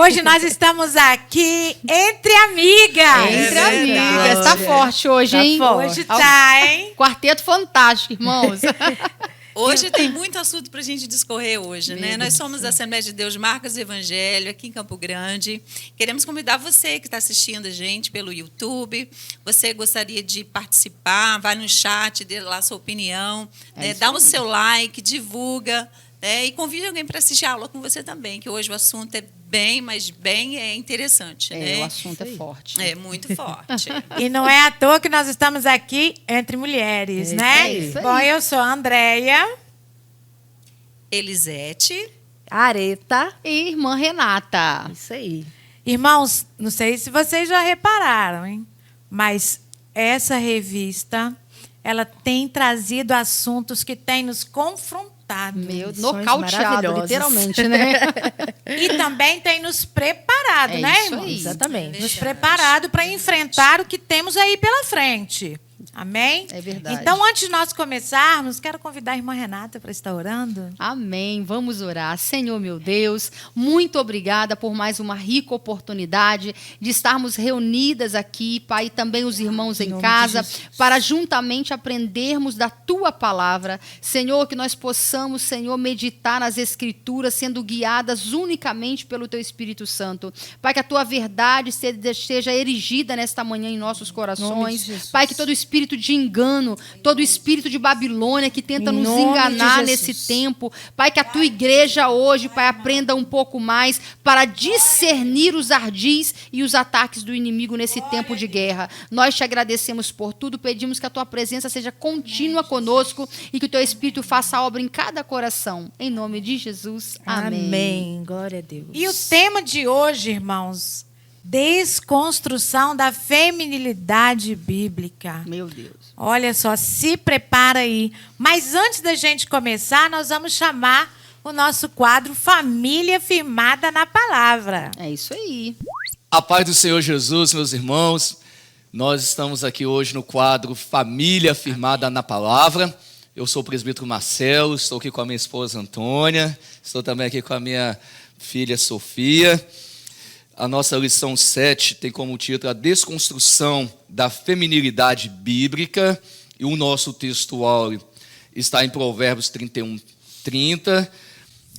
Hoje nós estamos aqui entre amigas. Entre amigas. Tá forte hoje, hein? Hoje tá, hein? Quarteto fantástico, irmãos. Hoje tem muito assunto para a gente discorrer hoje, né? Nós somos a Assembleia de Deus Marcos do Evangelho, aqui em Campo Grande. Queremos convidar você que está assistindo a gente pelo YouTube. Você gostaria de participar, vai no chat, dê lá a sua opinião, né? Dá o seu like, divulga, né? E convide alguém para assistir a aula com você também, que hoje o assunto é bem, mas bem interessante, né? O assunto é forte. É muito forte. E não é à toa que nós estamos aqui entre mulheres, né? isso aí. Bom, eu sou a Andréia. Elisete. Areta. E irmã Renata. Isso aí. Irmãos, não sei se vocês já repararam, hein? Mas essa revista, ela tem trazido assuntos que têm nos confrontado. Meu, Lições nocauteado, maravilhosas. literalmente, né? E também tem nos preparado, É né, isso irmãos? aí. Exatamente. Nos preparado para enfrentar o que temos aí pela frente. Amém? É verdade. Então, antes de nós começarmos, quero convidar a irmã Renata para estar orando. Amém. Vamos orar. Senhor, meu Deus, muito obrigada por mais uma rica oportunidade de estarmos reunidas aqui, Pai, e também os irmãos em casa, para juntamente aprendermos da Tua palavra. Senhor, que nós possamos, Senhor, meditar nas Escrituras, sendo guiadas unicamente pelo Teu Espírito Santo. Pai, que a Tua verdade seja erigida nesta manhã em nossos corações. Pai, que todo espírito de engano, todo espírito de Babilônia que tenta nos enganar nesse tempo. Pai, que a tua igreja hoje, Pai, aprenda um pouco mais para discernir os ardis e os ataques do inimigo nesse tempo de guerra. Nós te agradecemos por tudo, pedimos que a tua presença seja contínua conosco e que o teu espírito faça obra em cada coração. Em nome de Jesus. Amém. Amém. Glória a Deus. E o tema de hoje, irmãos, desconstrução da feminilidade bíblica. Meu Deus. Olha só, se prepara aí. Mas antes da gente começar, nós vamos chamar o nosso quadro Família Firmada na Palavra. É isso aí. A paz do Senhor Jesus, meus irmãos. Nós estamos aqui hoje no quadro Família Firmada na Palavra. Eu sou o presbítero Marcelo, estou aqui com a minha esposa Antônia, estou também aqui com a minha filha Sofia. A nossa lição 7 tem como título a desconstrução da feminilidade bíblica. E o nosso textual está em Provérbios 31:30.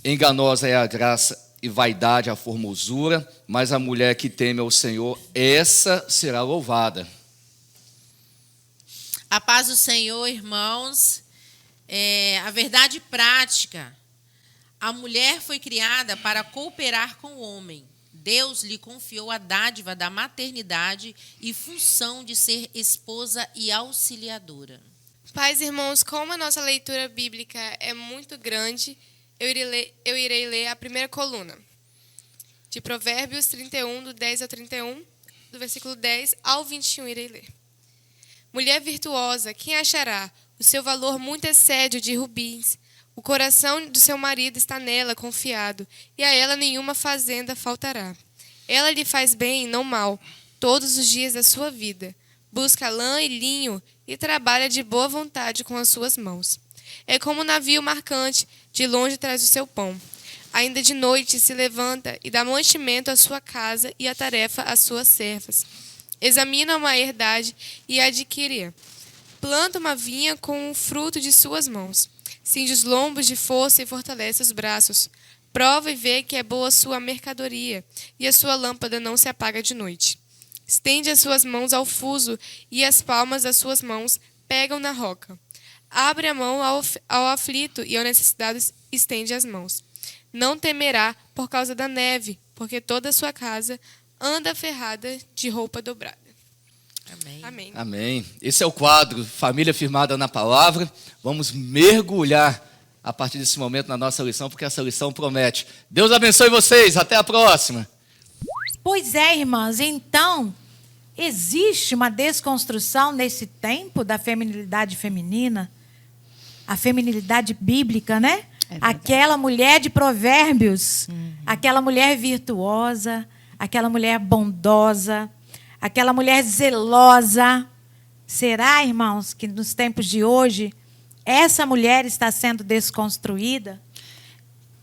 Enganosa é a graça e vaidade a formosura, mas a mulher que teme ao Senhor, essa será louvada. A paz do Senhor, irmãos. A verdade prática. A mulher foi criada para cooperar com o homem. Deus lhe confiou a dádiva da maternidade e função de ser esposa e auxiliadora. Pais e irmãos, como a nossa leitura bíblica é muito grande, eu irei ler a primeira coluna. De Provérbios 31, do 10 ao 31, do versículo 10 ao 21, irei ler. Mulher virtuosa, quem achará? O seu valor muito excede o de rubins. O coração do seu marido está nela confiado, e a ela nenhuma fazenda faltará. Ela lhe faz bem e não mal, todos os dias da sua vida. Busca lã e linho e trabalha de boa vontade com as suas mãos. É como um navio marcante, de longe traz o seu pão. Ainda de noite se levanta e dá mantimento à sua casa e a tarefa às suas servas. Examina uma herdade e a adquire. Planta uma vinha com o fruto de suas mãos. Cinge os lombos de força e fortalece os braços. Prova e vê que é boa a sua mercadoria, e a sua lâmpada não se apaga de noite. Estende as suas mãos ao fuso, e as palmas das suas mãos pegam na roca. Abre a mão ao aflito, e ao necessitado estende as mãos. Não temerá por causa da neve, porque toda a sua casa anda ferrada de roupa dobrada. Amém. Amém. Amém. Esse é o quadro Família Firmada na Palavra. Vamos mergulhar a partir desse momento na nossa lição, porque essa lição promete. Deus abençoe vocês. Até a próxima. Pois é, irmãs. Então, existe uma desconstrução nesse tempo da feminilidade feminina, a feminilidade bíblica, né? Aquela mulher de Provérbios, aquela mulher virtuosa, aquela mulher bondosa, aquela mulher zelosa. Será, irmãos, que nos tempos de hoje essa mulher está sendo desconstruída?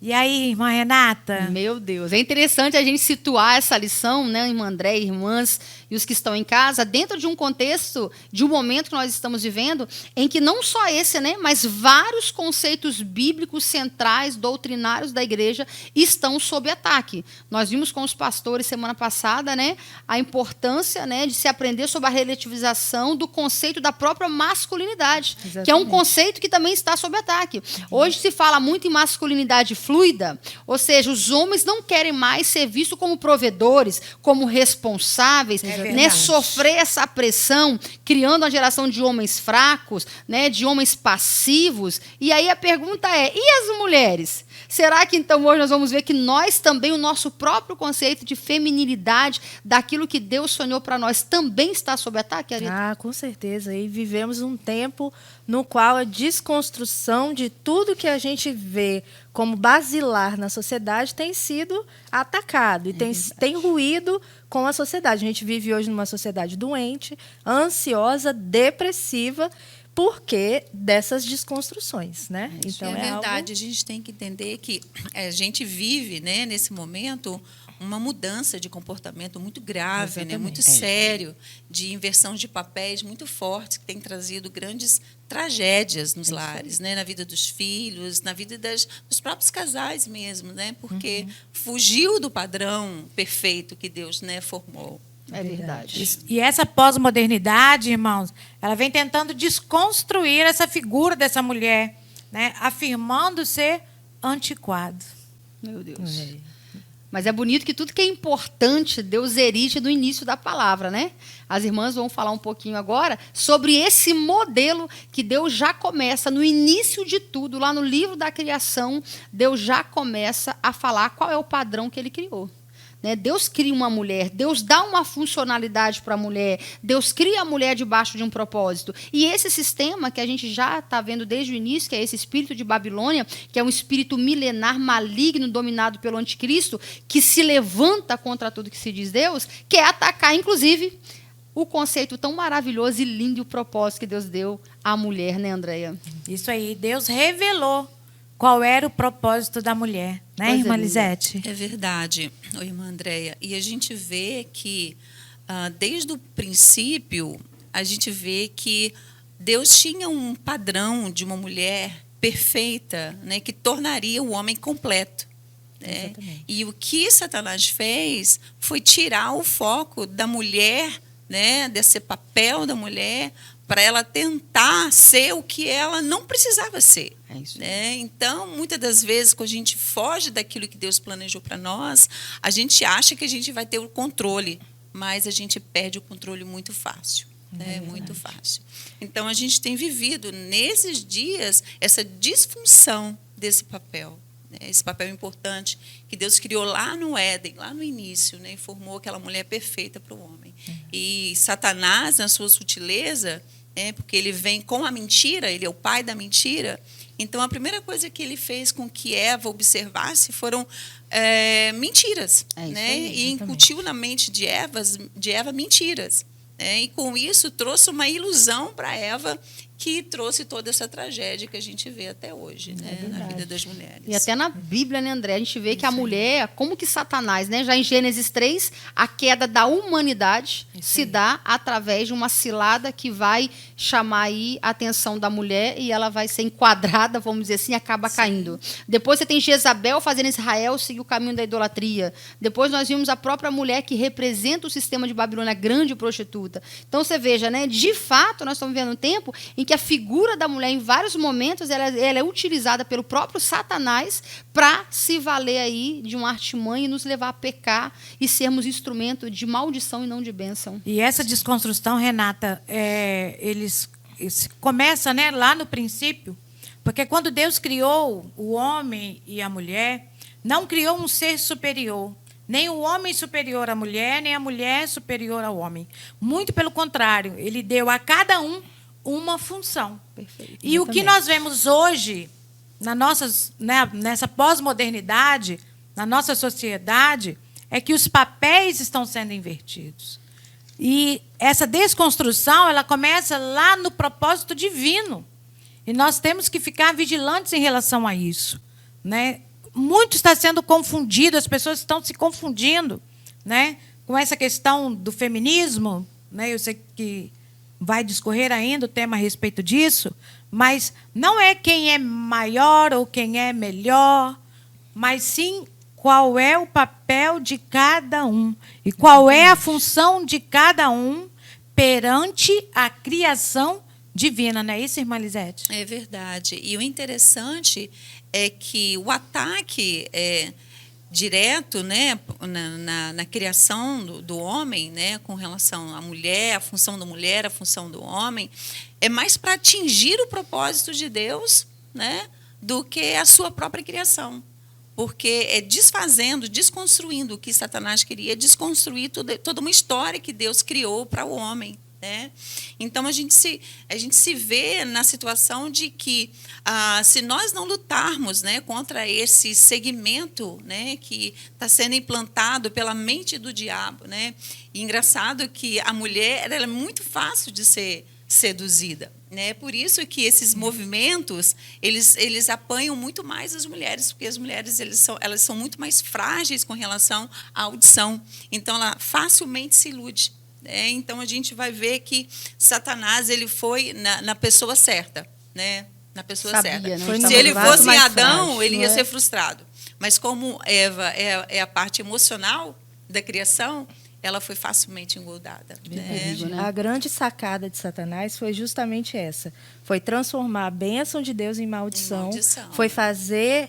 E aí, irmã Renata? Meu Deus, é interessante a gente situar essa lição, né, irmã André, irmãs e os que estão em casa, dentro de um contexto, de um momento que nós estamos vivendo, em que não só esse, né, mas vários conceitos bíblicos centrais, doutrinários da igreja estão sob ataque. Nós vimos com os pastores semana passada, né, a importância, né, de se aprender sobre a relativização do conceito da própria masculinidade, que é um conceito que também está sob ataque. Hoje se fala muito em masculinidade fluida, ou seja, os homens não querem mais ser vistos como provedores, como responsáveis, né, sofrer essa pressão, criando uma geração de homens fracos, né, de homens passivos. E aí a pergunta é, e as mulheres? Será que então hoje nós vamos ver que nós também, o nosso próprio conceito de feminilidade, daquilo que Deus sonhou para nós, também está sob ataque, Arita? Ah, com certeza. E vivemos um tempo no qual a desconstrução de tudo que a gente vê como basilar na sociedade tem sido atacado e tem ruído com a sociedade. A gente vive hoje numa sociedade doente, ansiosa, depressiva, porque dessas desconstruções, né? Então é verdade, a gente tem que entender que a gente vive, né, nesse momento uma mudança de comportamento muito grave, né, muito sério, de inversão de papéis muito forte, que tem trazido grandes tragédias nos lares, né, na vida dos filhos, na vida dos próprios casais mesmo, né, porque fugiu do padrão perfeito que Deus, né, formou. É verdade. E essa pós-modernidade, irmãos, ela vem tentando desconstruir essa figura dessa mulher, né, afirmando ser antiquado. Meu Deus. Mas é bonito que tudo que é importante, Deus erige no início da palavra, né? As irmãs vão falar um pouquinho agora sobre esse modelo que Deus já começa, no início de tudo, lá no livro da criação, Deus já começa a falar qual é o padrão que ele criou. Deus cria uma mulher, Deus dá uma funcionalidade para a mulher, Deus cria a mulher debaixo de um propósito. E esse sistema que a gente já está vendo desde o início, que é esse espírito de Babilônia, que é um espírito milenar, maligno, dominado pelo anticristo, que se levanta contra tudo que se diz Deus, quer atacar, inclusive, o conceito tão maravilhoso e lindo e o propósito que Deus deu à mulher, né, Andréia? Isso aí, Deus revelou qual era o propósito da mulher, né, Pois irmã é, Lisete? É verdade, irmã Andréia. E a gente vê que, desde o princípio, a gente vê que Deus tinha um padrão de uma mulher perfeita, né, que tornaria o homem completo. Né? E o que Satanás fez foi tirar o foco da mulher, né, desse papel da mulher, para ela tentar ser o que ela não precisava ser. É isso. Né? Então, muitas das vezes, quando a gente foge daquilo que Deus planejou para nós, a gente acha que a gente vai ter o controle, mas a gente perde o controle muito fácil. Né? Muito fácil. Então, a gente tem vivido, nesses dias, essa disfunção desse papel. Esse papel importante que Deus criou lá no Éden, lá no início, né, e formou aquela mulher perfeita para o homem. E Satanás, na sua sutileza, porque ele vem com a mentira, ele é o pai da mentira, então a primeira coisa que ele fez com que Eva observasse foram mentiras. Né, e incutiu na mente de Eva mentiras. E com isso trouxe uma ilusão para Eva, que trouxe toda essa tragédia que a gente vê até hoje, né, na vida das mulheres. E até na Bíblia, né, André, a gente vê que a mulher, como que Satanás, né, já em Gênesis 3, a queda da humanidade se dá através de uma cilada que vai chamar aí a atenção da mulher e ela vai ser enquadrada, vamos dizer assim, e acaba caindo. Depois você tem Jezabel fazendo Israel seguir o caminho da idolatria. Depois nós vimos a própria mulher que representa o sistema de Babilônia, a grande prostituta. Então você veja, né, de fato, nós estamos vivendo um tempo em que a figura da mulher, em vários momentos, ela é utilizada pelo próprio Satanás para se valer aí de uma artimanha e nos levar a pecar e sermos instrumento de maldição e não de bênção. E essa desconstrução, Renata, começa, né, lá no princípio, porque quando Deus criou o homem e a mulher, não criou um ser superior. Nem o homem superior à mulher, nem a mulher superior ao homem. Muito pelo contrário, ele deu a cada um uma função. Perfeito. E o que nós vemos hoje, nessa pós-modernidade, na nossa sociedade, é que os papéis estão sendo invertidos. E essa desconstrução, ela começa lá no propósito divino. E nós temos que ficar vigilantes em relação a isso. Né? muito está sendo confundido, as pessoas estão se confundindo, né, com essa questão do feminismo, né? Eu sei que vai discorrer ainda o tema a respeito disso, mas não é quem é maior ou quem é melhor, mas sim qual é o papel de cada um e qual é a função de cada um perante a criação divina, não é isso, irmã Lisete? É verdade. E o interessante é que o ataque direto, né, na criação do homem, né, com relação à mulher, a função da mulher, a função do homem, é mais para atingir o propósito de Deus, né, do que a sua própria criação. Porque é desfazendo, desconstruindo o que Satanás queria, desconstruir toda uma história que Deus criou para o homem. Né? Então, a gente se vê na situação de que, se nós não lutarmos, né, contra esse segmento, né, que está sendo implantado pela mente do diabo, né? E engraçado que a mulher ela é muito fácil de ser seduzida. Né? Por isso que esses movimentos eles apanham muito mais as mulheres, porque as mulheres elas são muito mais frágeis com relação à audição. Então, ela facilmente se ilude. Então, a gente vai ver que Satanás ele foi na pessoa certa. Né? Na pessoa certa. Né? Se ele fosse em Adão, frágil, ele ia ser frustrado. Mas como Eva é a parte emocional da criação, ela foi facilmente engoldada. Né? A grande sacada de Satanás foi justamente essa. Foi transformar a bênção de Deus em maldição. Foi fazer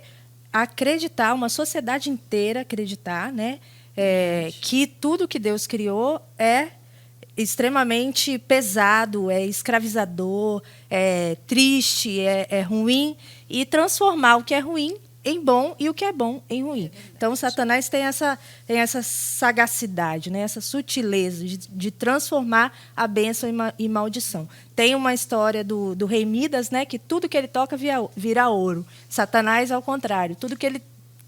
acreditar, uma sociedade inteira acreditar, né, que tudo que Deus criou é extremamente pesado, é escravizador, é triste, é ruim, e transformar o que é ruim em bom e o que é bom em ruim. Então, Satanás tem essa sagacidade, né? Essa sutileza de transformar a bênção em maldição. Tem uma história do rei Midas, né? Que tudo que ele toca vira ouro. Satanás, ao contrário, tudo que ele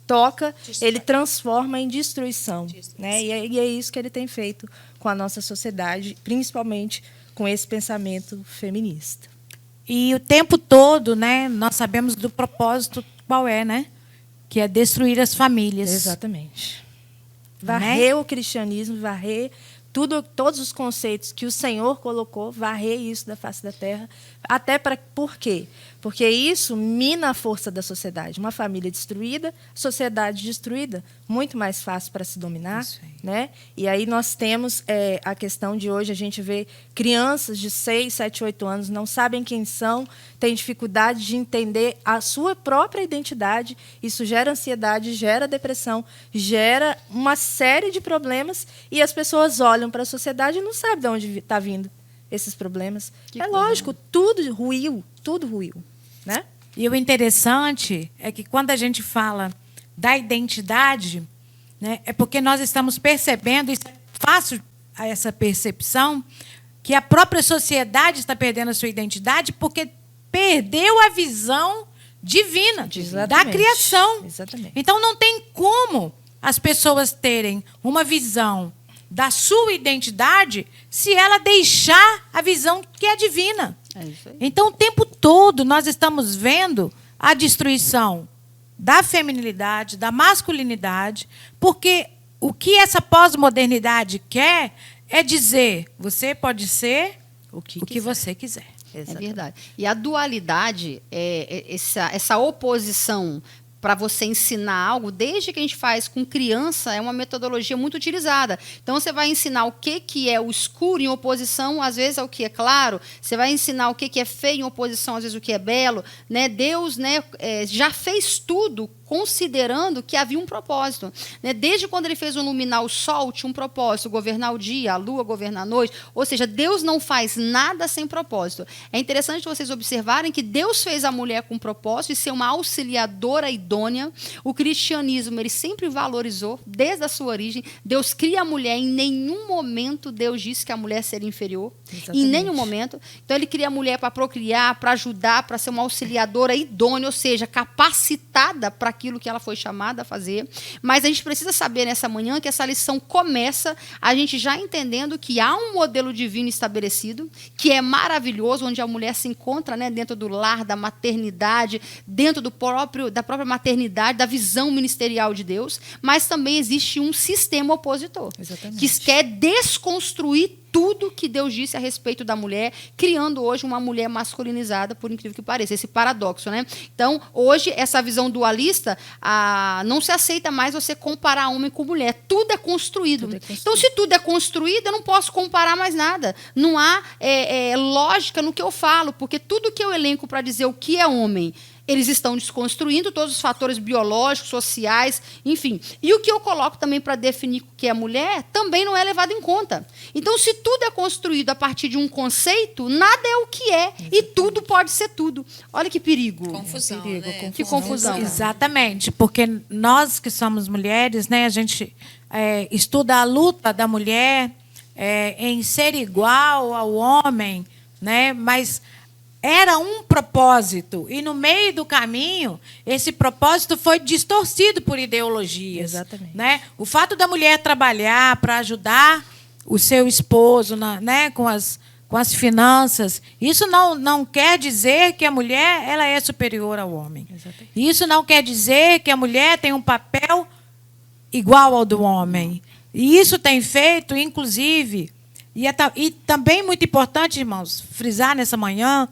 toca, ele transforma em destruição. Né? E é isso que ele tem feito com a nossa sociedade, principalmente com esse pensamento feminista. E o tempo todo, né, nós sabemos do propósito qual é, né? Que é destruir as famílias. Exatamente. Varrer o cristianismo, varrer todos os conceitos que o Senhor colocou, varrer isso da face da terra. Até por quê? Porque isso mina a força da sociedade. Uma família destruída, sociedade destruída, muito mais fácil para se dominar. Né? E aí nós temos a questão de hoje, a gente vê crianças de 6, 7, 8 anos, não sabem quem são, têm dificuldade de entender a sua própria identidade. Isso gera ansiedade, gera depressão, gera uma série de problemas, e as pessoas olham para a sociedade e não sabem de onde está vindo esses problemas. Lógico, tudo ruiu. Né? E o interessante é que quando a gente fala da identidade, né, é porque nós estamos percebendo, isso é fácil essa percepção, que a própria sociedade está perdendo a sua identidade porque perdeu a visão divina da criação. Exatamente. Então, não tem como as pessoas terem uma visão da sua identidade se ela deixar a visão que é divina. É isso aí. Então, o tempo todo, nós estamos vendo a destruição da feminilidade, da masculinidade, porque o que essa pós-modernidade quer é dizer, você pode ser o que você quiser. É verdade. E a dualidade, essa oposição para você ensinar algo, desde que a gente faz com criança, é uma metodologia muito utilizada. Então, você vai ensinar o que é o escuro em oposição, às vezes, ao que é claro. Você vai ensinar o que é feio em oposição, às vezes, o que é belo. Né? Deus, né, já fez tudo considerando que havia um propósito. Né? Desde quando ele fez iluminar o sol, tinha um propósito, governar o dia, a lua governar a noite. Ou seja, Deus não faz nada sem propósito. É interessante vocês observarem que Deus fez a mulher com propósito de ser uma auxiliadora idônea. O cristianismo ele sempre valorizou, desde a sua origem. Deus cria a mulher, em nenhum momento Deus disse que a mulher seria inferior. Exatamente. Em nenhum momento. Então, ele cria a mulher para procriar, para ajudar, para ser uma auxiliadora idônea, ou seja, capacitada para aquilo que ela foi chamada a fazer. Mas a gente precisa saber nessa manhã que essa lição começa a gente já entendendo que há um modelo divino estabelecido, que é maravilhoso, onde a mulher se encontra, né, dentro do lar, da maternidade, dentro da própria maternidade, da visão ministerial de Deus, mas também existe um sistema opositor. Exatamente. Que quer desconstruir tudo que Deus disse a respeito da mulher, criando hoje uma mulher masculinizada, por incrível que pareça, esse paradoxo, né? Então, hoje, essa visão dualista, não se aceita mais você comparar homem com mulher. Tudo é construído. Então, se tudo é construído, eu não posso comparar mais nada. Não há lógica no que eu falo, porque tudo que eu elenco para dizer o que é homem, eles estão desconstruindo todos os fatores biológicos, sociais, enfim. E o que eu coloco também para definir o que é mulher também não é levado em conta. Então, se tudo é construído a partir de um conceito, nada é o que é. E tudo pode ser tudo. Olha que perigo. Confusão, né? Que confusão. Exatamente, porque nós que somos mulheres, né, a gente estuda a luta da mulher em ser igual ao homem, né, mas era um propósito, e no meio do caminho, esse propósito foi distorcido por ideologias. Exatamente. Né? O fato da mulher trabalhar para ajudar o seu esposo com as finanças, isso não quer dizer que a mulher ela é superior ao homem. Exatamente. Isso não quer dizer que a mulher tem um papel igual ao do homem. E isso tem feito, inclusive, e também muito importante, irmãos, frisar nessa manhã,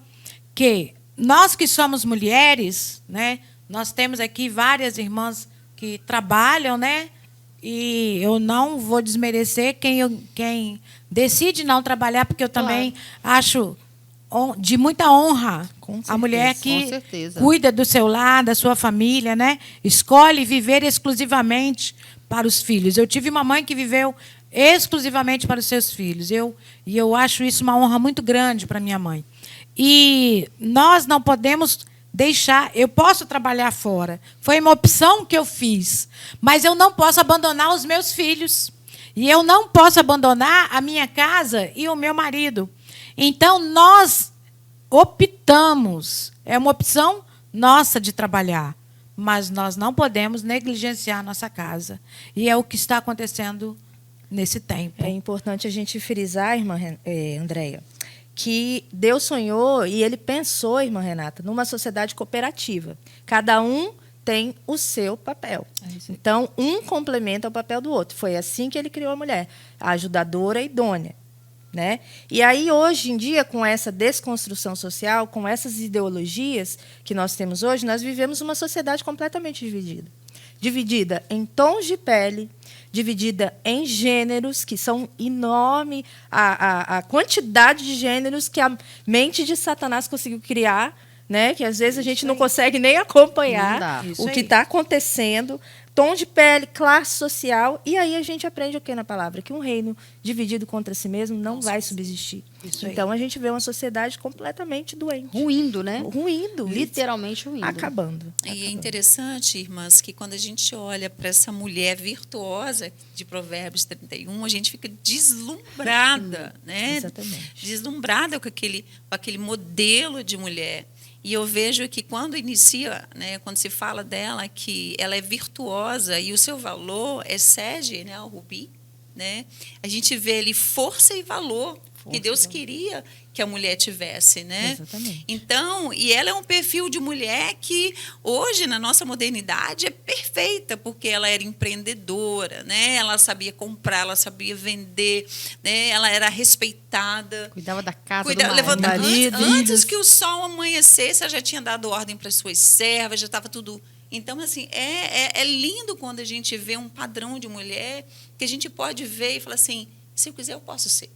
que nós que somos mulheres, né, nós temos aqui várias irmãs que trabalham, né, e eu não vou desmerecer quem decide não trabalhar, porque eu também acho de muita honra a mulher que cuida do seu lar, da sua família, né, escolhe viver exclusivamente para os filhos. Eu tive uma mãe que viveu exclusivamente para os seus filhos. E eu acho isso uma honra muito grande para minha mãe. E nós não podemos deixar... Eu posso trabalhar fora. Foi uma opção que eu fiz. Mas eu não posso abandonar os meus filhos. E eu não posso abandonar a minha casa e o meu marido. Então, nós optamos. É uma opção nossa de trabalhar. Mas nós não podemos negligenciar a nossa casa. E é o que está acontecendo nesse tempo. É importante a gente frisar, irmã Andréia, que Deus sonhou e Ele pensou, irmã Renata, numa sociedade cooperativa. Cada um tem o seu papel. Então, um complementa o papel do outro. Foi assim que Ele criou a mulher, a ajudadora idônea. Né? E aí, hoje em dia, com essa desconstrução social, com essas ideologias que nós temos hoje, nós vivemos uma sociedade completamente dividida. Dividida em tons de pele, dividida em gêneros, que são enorme, a quantidade de gêneros que a mente de Satanás conseguiu criar, né? Que às vezes a gente não consegue nem acompanhar o que está acontecendo. Tom de pele, classe social, e aí a gente aprende o que na palavra? Que um reino dividido contra si mesmo não vai subsistir. Então a gente vê uma sociedade completamente doente. Ruindo, né? Ruindo. Literalmente ruindo. Acabando. E é interessante, irmãs, que quando a gente olha para essa mulher virtuosa de Provérbios 31, a gente fica deslumbrada, né? Exatamente. Deslumbrada com aquele modelo de mulher. E eu vejo que quando inicia, né, quando se fala dela, que ela é virtuosa e o seu valor excede, né, o rubi, né, a gente vê ali força e valor que Deus queria que a mulher tivesse, né? Exatamente. Então, e ela é um perfil de mulher que hoje na nossa modernidade é perfeita, porque ela era empreendedora, né? Ela sabia comprar, ela sabia vender, né? Ela era respeitada, cuidava da casa, antes que o sol amanhecesse, ela já tinha dado ordem para as suas servas, já estava tudo. Então, assim, é lindo quando a gente vê um padrão de mulher que a gente pode ver e falar assim, se eu quiser eu posso ser.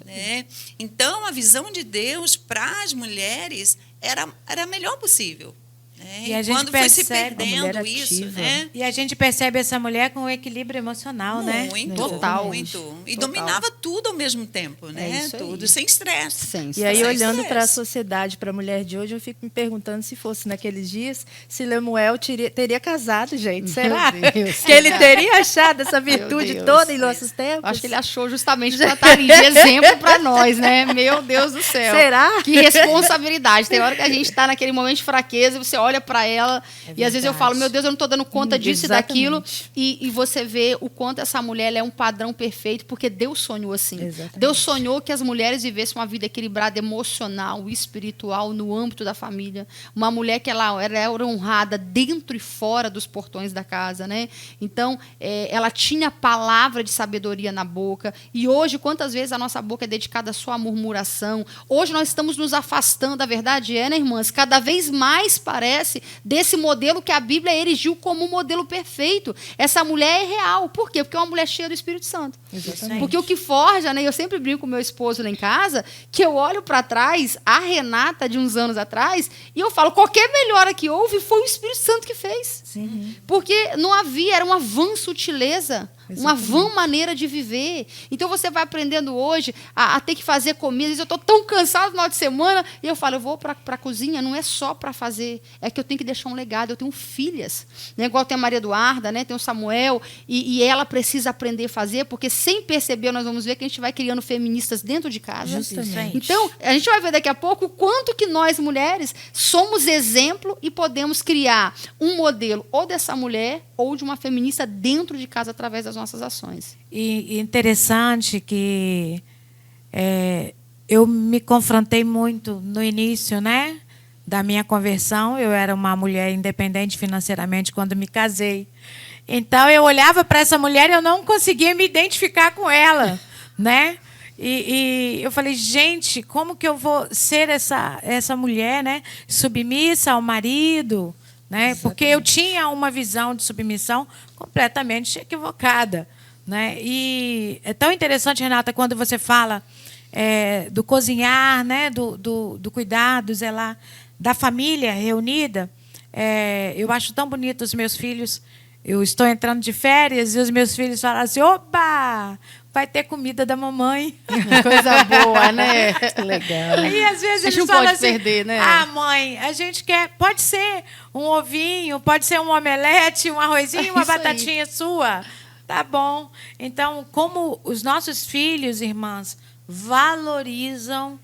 Né? Então, a visão de Deus para as mulheres era a melhor possível. Né? E a gente quando foi se perdendo isso, né? E a gente percebe essa mulher com um equilíbrio emocional, né? Total. Muito. E dominava tudo ao mesmo tempo, né? Tudo sem estresse. E aí, olhando para a sociedade, para a mulher de hoje, eu fico me perguntando se fosse naqueles dias, se Lemuel teria casado, gente. Será? Que ele teria achado essa virtude toda em nossos tempos? Acho que ele achou justamente para estar ali de exemplo para nós, né? Meu Deus do céu. Será? Que responsabilidade. Tem hora que a gente está naquele momento de fraqueza e você olha olha para ela e às vezes eu falo, meu Deus, eu não estou dando conta disso e daquilo. E você vê o quanto essa mulher ela é um padrão perfeito, porque Deus sonhou assim. Exatamente. Deus sonhou que as mulheres vivessem uma vida equilibrada emocional, espiritual, no âmbito da família. Uma mulher que ela era honrada dentro e fora dos portões da casa, né? Então, ela tinha palavra de sabedoria na boca. E hoje, quantas vezes a nossa boca é dedicada só à murmuração? Hoje nós estamos nos afastando, a verdade né, irmãs? Cada vez mais parece desse modelo que a Bíblia erigiu como um modelo perfeito. Essa mulher é real. Por quê? Porque é uma mulher cheia do Espírito Santo. Exatamente. Porque o que forja, né? Eu sempre brinco com meu esposo lá em casa, que eu olho para trás, a Renata de uns anos atrás, e eu falo, qualquer melhora que houve foi o Espírito Santo que fez. Sim. Porque não havia, era uma vã sutileza, uma vã maneira de viver. Então você vai aprendendo hoje a ter que fazer comida. Às vezes eu estou tão cansado no final de semana, e eu falo, eu vou para a cozinha, não é só para fazer, é que eu tenho que deixar um legado. Eu tenho filhas, né? Igual tem a Maria Eduarda, né? Tem o Samuel, e ela precisa aprender a fazer, porque sem perceber nós vamos ver que a gente vai criando feministas dentro de casa. Justamente. Então, a gente vai ver daqui a pouco o quanto que nós, mulheres, somos exemplo e podemos criar um modelo ou dessa mulher ou de uma feminista dentro de casa através das nossas ações. E interessante que eu me confrontei muito no início, né, da minha conversão. Eu era uma mulher independente financeiramente quando me casei. Então, eu olhava para essa mulher e eu não conseguia me identificar com ela, né? E eu falei, gente, como que eu vou ser essa mulher, né, submissa ao marido, né? Exatamente. Porque eu tinha uma visão de submissão completamente equivocada, né? E é tão interessante, Renata, quando você fala do cozinhar, né, do cuidar, do zelar da família reunida. Eu acho tão bonito os meus filhos. Eu estou entrando de férias e os meus filhos falam assim, opa, vai ter comida da mamãe. Coisa boa, né? Legal. E às vezes A gente eles não falam pode assim, perder, né? ah, mãe, a gente quer, pode ser um ovinho, pode ser um omelete, um arrozinho, uma Isso aí. batatinha sua. Tá bom. Então, como os nossos filhos, irmãs, valorizam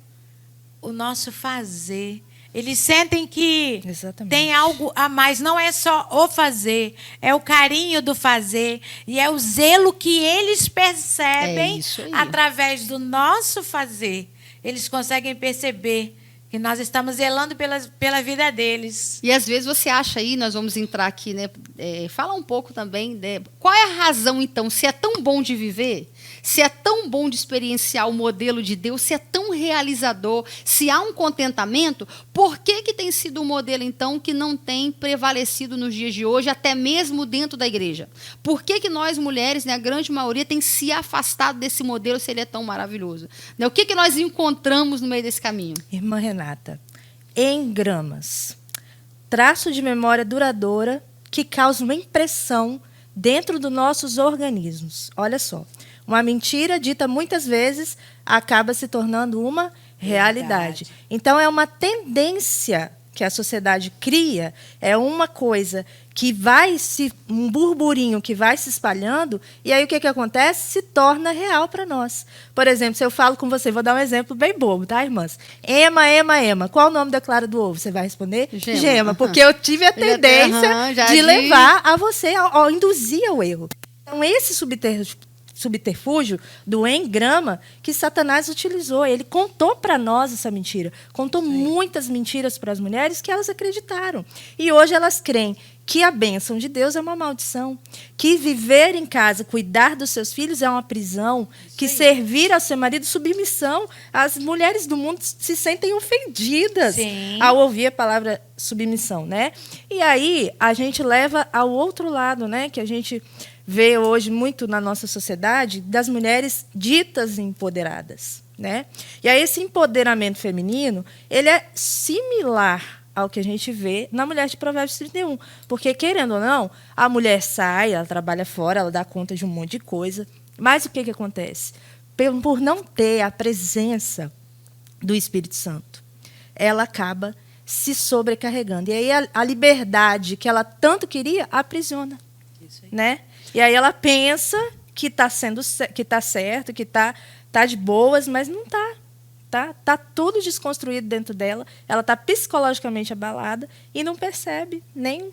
o nosso fazer. Eles sentem que Exatamente. tem algo a mais. Não é só o fazer, é o carinho do fazer. E é o zelo que eles percebem isso aí. através do nosso fazer. Eles conseguem perceber que nós estamos zelando pela vida deles. E às vezes você acha aí, nós vamos entrar aqui, né? Fala um pouco também, né? Qual é a razão, então, se é tão bom de viver, se é tão bom de experienciar o modelo de Deus, se é tão realizador, se há um contentamento, por que tem sido um modelo, então, que não tem prevalecido nos dias de hoje, até mesmo dentro da igreja? Por que nós, mulheres, né, a grande maioria, tem se afastado desse modelo se ele é tão maravilhoso? Né? O que nós encontramos no meio desse caminho? Irmã Renata, engramas, traço de memória duradoura que causa uma impressão dentro dos nossos organismos. Olha só, uma mentira dita muitas vezes acaba se tornando uma realidade. Então, é uma tendência que a sociedade cria, é uma coisa que um burburinho que vai se espalhando, e aí o que acontece? Se torna real para nós. Por exemplo, se eu falo com você, vou dar um exemplo bem bobo, tá, irmãs? Ema. Qual o nome da clara do ovo? Você vai responder? Gema, porque eu tive a tendência de levar a você, a induzir ao erro. Então, esse subterfúgio do engrama que Satanás utilizou. Ele contou para nós essa mentira. Contou muitas mentiras para as mulheres que elas acreditaram. E hoje elas creem que a bênção de Deus é uma maldição, que viver em casa, cuidar dos seus filhos é uma prisão, que servir ao seu marido, submissão. As mulheres do mundo se sentem ofendidas ao ouvir a palavra submissão, né? E aí a gente leva ao outro lado, né? Que a gente vê hoje muito na nossa sociedade, das mulheres ditas empoderadas, né? E aí esse empoderamento feminino, ele é similar ao que a gente vê na mulher de Provérbios 31. Porque, querendo ou não, a mulher sai, ela trabalha fora, ela dá conta de um monte de coisa. Mas o que acontece? Por não ter a presença do Espírito Santo, ela acaba se sobrecarregando. E aí a liberdade que ela tanto queria, aprisiona. Né? E aí ela pensa que está certo, que está de boas, mas não está. Tá tudo desconstruído dentro dela. Ela tá psicologicamente abalada e não percebe nem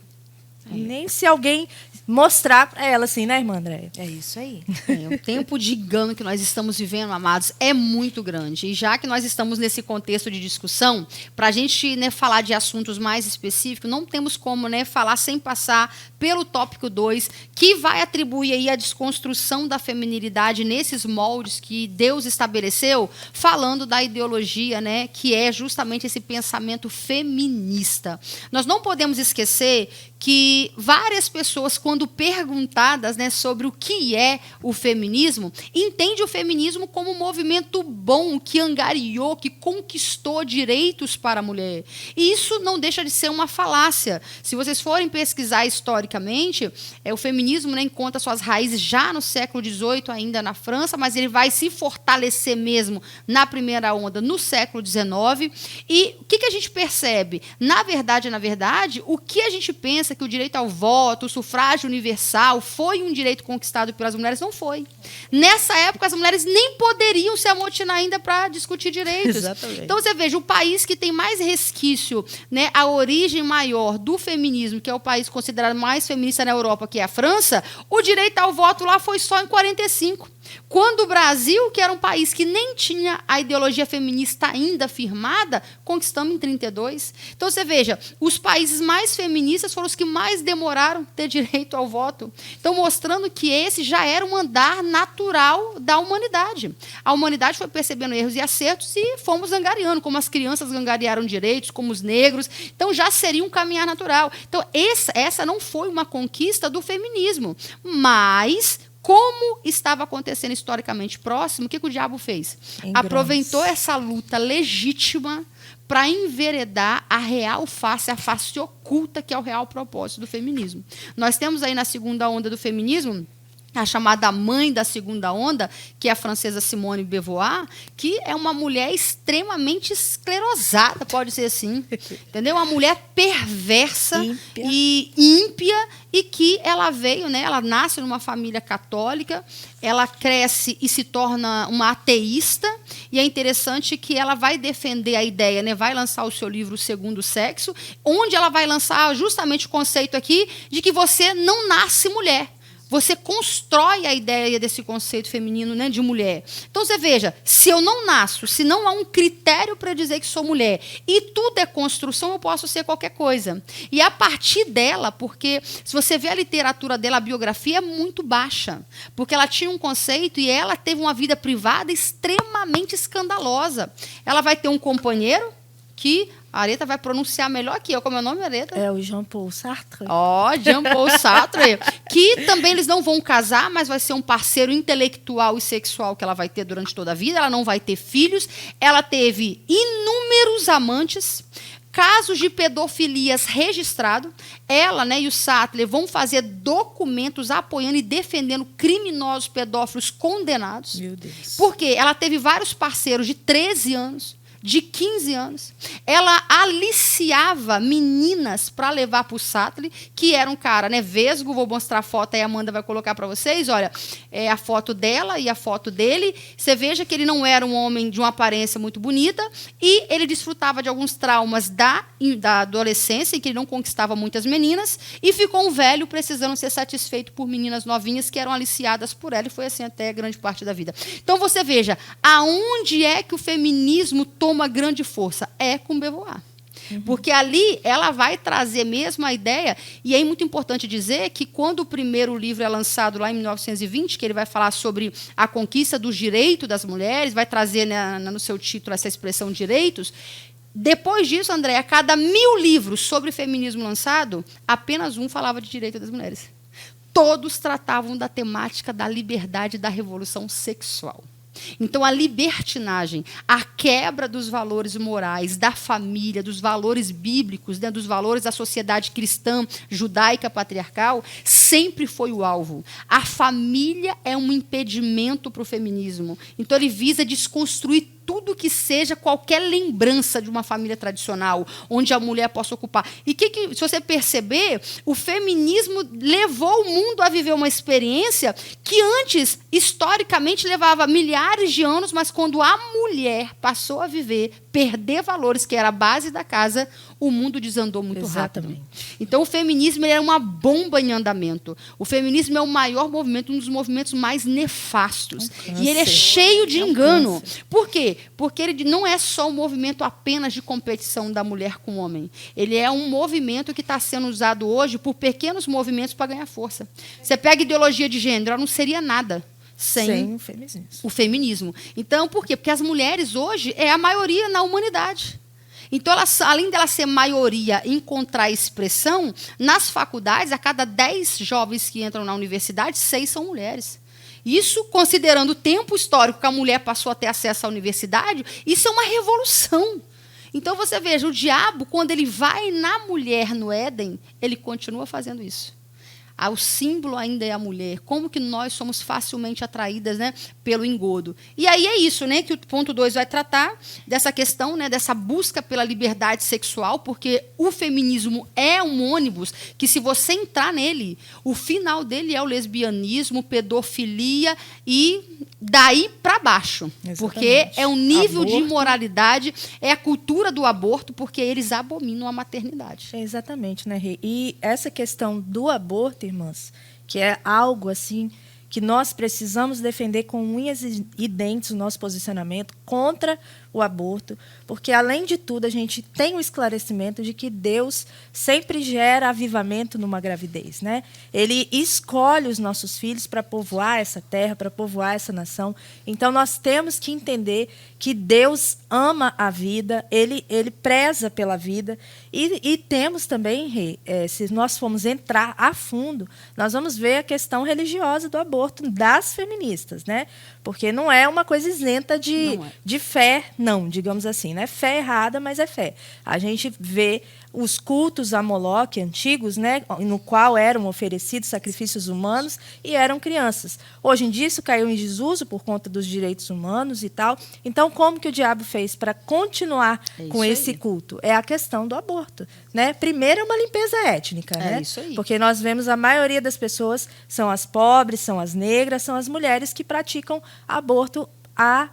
se alguém mostrar para ela assim, né, irmã Andréia? É isso aí. O tempo de engano que nós estamos vivendo, amados, é muito grande. E já que nós estamos nesse contexto de discussão, para a gente, né, falar de assuntos mais específicos, não temos como, né, falar sem passar pelo tópico 2, que vai atribuir aí a desconstrução da feminilidade nesses moldes que Deus estabeleceu, falando da ideologia, né, que é justamente esse pensamento feminista. Nós não podemos esquecer que várias pessoas, quando perguntadas, né, sobre o que é o feminismo, entendem o feminismo como um movimento bom, que angariou, que conquistou direitos para a mulher. E isso não deixa de ser uma falácia. Se vocês forem pesquisar historicamente, o feminismo, né, encontra suas raízes já no século XVIII, ainda na França, mas ele vai se fortalecer mesmo na primeira onda, no século XIX. E o que a gente percebe? Na verdade, o que a gente pensa que o direito ao voto, o sufrágio universal foi um direito conquistado pelas mulheres, não foi. Nessa época, as mulheres nem poderiam se amotinar ainda para discutir direitos. Exatamente. Então, você veja, o país que tem mais resquício, né, a origem maior do feminismo, que é o país considerado mais feminista na Europa, que é a França, o direito ao voto lá foi só em 45. Quando o Brasil, que era um país que nem tinha a ideologia feminista ainda firmada, conquistamos em 32. Então, você veja, os países mais feministas foram os que mais demoraram a ter direito ao voto. Então, mostrando que esse já era um andar natural da humanidade. A humanidade foi percebendo erros e acertos e fomos angariando, como as crianças angariaram direitos, como os negros. Então, já seria um caminhar natural. Então, essa não foi uma conquista do feminismo, mas como estava acontecendo historicamente próximo, o que o diabo fez? Aproveitou essa luta legítima para enveredar a real face, a face oculta, que é o real propósito do feminismo. Nós temos aí na segunda onda do feminismo a chamada mãe da segunda onda, que é a francesa Simone de Beauvoir, que é uma mulher extremamente esclerosada, pode ser assim, entendeu? Uma mulher perversa e ímpia, e que ela veio, né? Ela nasce numa família católica, ela cresce e se torna uma ateísta, e é interessante que ela vai defender a ideia, né? Vai lançar o seu livro O Segundo Sexo, onde ela vai lançar justamente o conceito aqui de que você não nasce mulher. Você constrói a ideia desse conceito feminino, né, de mulher. Então, você veja, se eu não nasço, se não há um critério para dizer que sou mulher, e tudo é construção, eu posso ser qualquer coisa. E a partir dela, porque se você vê a literatura dela, a biografia é muito baixa, porque ela tinha um conceito e ela teve uma vida privada extremamente escandalosa. Ela vai ter um companheiro que a Areta vai pronunciar melhor que eu. Como é o nome, Areta? É o Jean-Paul Sartre. Jean-Paul Sartre. Que também eles não vão casar, mas vai ser um parceiro intelectual e sexual que ela vai ter durante toda a vida. Ela não vai ter filhos. Ela teve inúmeros amantes, casos de pedofilias registrados. Ela, né, e o Sartre vão fazer documentos apoiando e defendendo criminosos pedófilos condenados. Meu Deus. Porque ela teve vários parceiros de 13 anos, de 15 anos. Ela aliciava meninas para levar para o Sartre, que era um cara, né, vesgo. Vou mostrar a foto aí, a Amanda vai colocar para vocês. Olha, é a foto dela e a foto dele. Você veja que ele não era um homem de uma aparência muito bonita e ele desfrutava de alguns traumas da adolescência, em que ele não conquistava muitas meninas, e ficou um velho precisando ser satisfeito por meninas novinhas que eram aliciadas por ela, e foi assim até grande parte da vida. Então, você veja, aonde é que o feminismo toma grande força? É com Beauvoir. Porque ali ela vai trazer mesmo a ideia, e é muito importante dizer que quando o primeiro livro é lançado lá em 1920, que ele vai falar sobre a conquista dos direitos das mulheres, vai trazer, né, no seu título essa expressão direitos. Depois disso, André, a cada 1000 livros sobre feminismo lançado, apenas um falava de direito das mulheres. Todos tratavam da temática da liberdade e da revolução sexual. Então, a libertinagem, a quebra dos valores morais, da família, dos valores bíblicos, né, dos valores da sociedade cristã, judaica, patriarcal, sempre foi o alvo. A família é um impedimento para o feminismo. Então, ele visa desconstruir tudo que seja qualquer lembrança de uma família tradicional, onde a mulher possa ocupar. E se você perceber, o feminismo levou o mundo a viver uma experiência que antes, historicamente, levava milhares de anos, mas quando a mulher passou a viver, perder valores, que era a base da casa, o mundo desandou muito rápido. Então, o feminismo é uma bomba em andamento. O feminismo é o maior movimento, um dos movimentos mais nefastos. E ele é cheio de engano. Por quê? Porque ele não é só um movimento apenas de competição da mulher com o homem. Ele é um movimento que está sendo usado hoje por pequenos movimentos para ganhar força. Você pega ideologia de gênero, ela não seria nada sem o feminismo. Então, por quê? Porque as mulheres hoje é a maioria na humanidade. Então, além dela ser maioria em encontrar expressão, nas faculdades, a cada 10 jovens que entram na universidade, 6 são mulheres. Isso, considerando o tempo histórico que a mulher passou a ter acesso à universidade, isso é uma revolução. Então, você veja, o diabo, quando ele vai na mulher no Éden, ele continua fazendo isso. O símbolo ainda é a mulher. Como que nós somos facilmente atraídas, né, pelo engodo. E aí é isso, né, que o ponto 2 vai tratar dessa questão, né, dessa busca pela liberdade sexual, porque o feminismo é um ônibus que, se você entrar nele, o final dele é o lesbianismo, pedofilia e daí para baixo. Exatamente. Porque é um nível de imoralidade, é a cultura do aborto, porque eles abominam a maternidade. Exatamente, né, Rê? E essa questão do aborto, irmãs, que é algo assim que nós precisamos defender com unhas e dentes o nosso posicionamento contra o aborto, porque, além de tudo, a gente tem o esclarecimento de que Deus sempre gera avivamento numa gravidez, né? Ele escolhe os nossos filhos para povoar essa terra, para povoar essa nação. Então, nós temos que entender que Deus ama a vida, Ele preza pela vida. E temos também, Rê, se nós formos entrar a fundo, nós vamos ver a questão religiosa do aborto das feministas, né? Porque não é uma coisa isenta de fé, não, digamos assim, né? Fé errada, mas é fé. A gente vê os cultos a Moloque antigos, né, no qual eram oferecidos sacrifícios humanos e eram crianças. Hoje em dia isso caiu em desuso por conta dos direitos humanos e tal. Então, como que o diabo fez para continuar com esse culto? É a questão do aborto, né? Primeiro é uma limpeza étnica, né? Isso aí. Porque nós vemos a maioria das pessoas são as pobres, são as negras, são as mulheres que praticam aborto a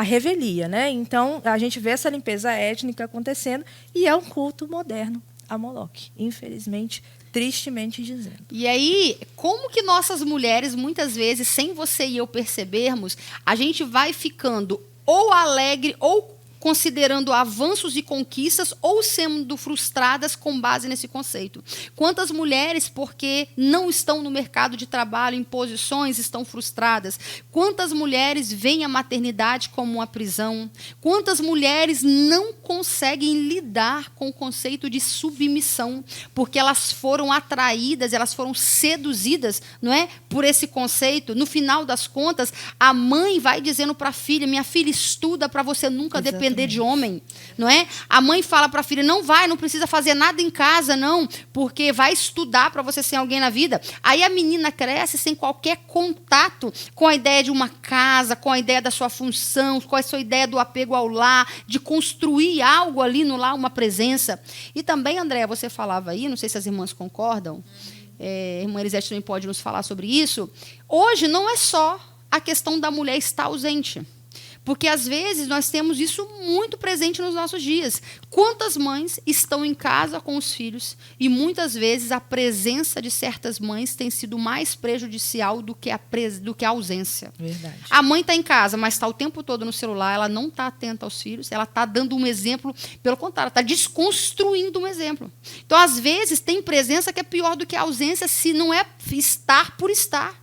revelia, né? Então, a gente vê essa limpeza étnica acontecendo e é um culto moderno a Moloque, infelizmente, tristemente dizendo. E aí, como que nossas mulheres, muitas vezes, sem você e eu percebermos, a gente vai ficando ou alegre ou considerando avanços e conquistas ou sendo frustradas com base nesse conceito. Quantas mulheres, porque não estão no mercado de trabalho, em posições, estão frustradas? Quantas mulheres veem a maternidade como uma prisão? Quantas mulheres não conseguem lidar com o conceito de submissão, porque elas foram atraídas, elas foram seduzidas, não é, por esse conceito? No final das contas, a mãe vai dizendo para a filha: minha filha, estuda para você nunca depender de homem, não é? A mãe fala para a filha: não precisa fazer nada em casa, não, porque vai estudar para você ser alguém na vida. Aí a menina cresce sem qualquer contato com a ideia de uma casa, com a ideia da sua função, com a sua ideia do apego ao lar, de construir algo ali no lar, uma presença. E também, Andréa, você falava aí, não sei se as irmãs concordam, a irmã Elisete também pode nos falar sobre isso. Hoje não é só a questão da mulher estar ausente. Porque, às vezes, nós temos isso muito presente nos nossos dias. Quantas mães estão em casa com os filhos e, muitas vezes, a presença de certas mães tem sido mais prejudicial do que a ausência. Verdade. A mãe está em casa, mas está o tempo todo no celular, ela não está atenta aos filhos, ela está dando um exemplo, pelo contrário, está desconstruindo um exemplo. Então, às vezes, tem presença que é pior do que a ausência, se não é estar por estar.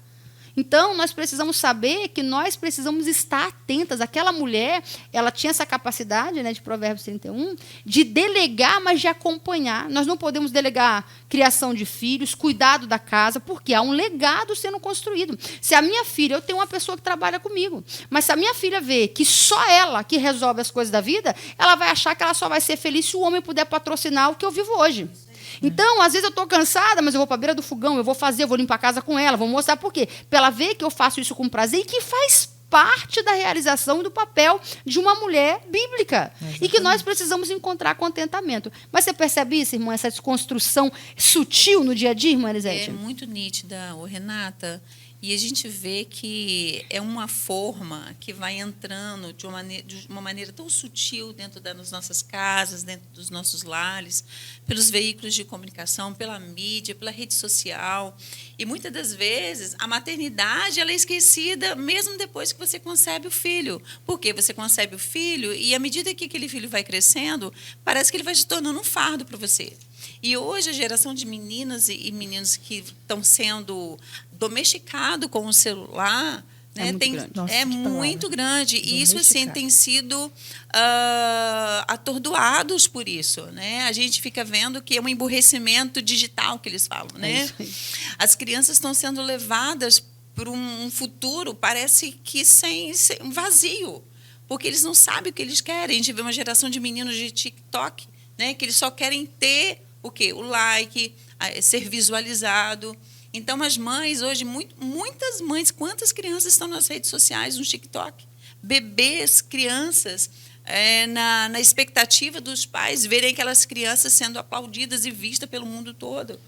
Então, nós precisamos saber que nós precisamos estar atentas. Aquela mulher, ela tinha essa capacidade, né, de Provérbios 31, de delegar, mas de acompanhar. Nós não podemos delegar criação de filhos, cuidado da casa, porque há um legado sendo construído. Se a minha filha, eu tenho uma pessoa que trabalha comigo, mas se a minha filha vê que só ela que resolve as coisas da vida, ela vai achar que ela só vai ser feliz se o homem puder patrocinar o que eu vivo hoje. Então, às vezes eu estou cansada, mas eu vou para a beira do fogão, eu vou limpar a casa com ela, vou mostrar por quê. Para ela ver que eu faço isso com prazer e que faz parte da realização e do papel de uma mulher bíblica. E que nós precisamos encontrar contentamento. Mas você percebe isso, irmã, essa desconstrução sutil no dia a dia, irmã Elisete? É muito nítida, Renata. E a gente vê que é uma forma que vai entrando de uma maneira tão sutil dentro das nossas casas, dentro dos nossos lares, pelos veículos de comunicação, pela mídia, pela rede social. E muitas das vezes a maternidade ela é esquecida mesmo depois que você concebe o filho. Porque você concebe o filho e, à medida que aquele filho vai crescendo, parece que ele vai se tornando um fardo para você. E hoje a geração de meninas e meninos que estão sendo domesticados com o celular, né, é muito grande. E isso assim, tem sido atordoados por isso. Né? A gente fica vendo que é um emburrecimento digital que eles falam. Né? As crianças estão sendo levadas para um futuro, parece que sem um vazio, porque eles não sabem o que eles querem. A gente vê uma geração de meninos de TikTok, né, que eles só querem ter o quê? O like, ser visualizado. Então, as mães, hoje, muitas mães, quantas crianças estão nas redes sociais, no TikTok? Bebês, crianças, na expectativa dos pais verem aquelas crianças sendo aplaudidas e vistas pelo mundo todo.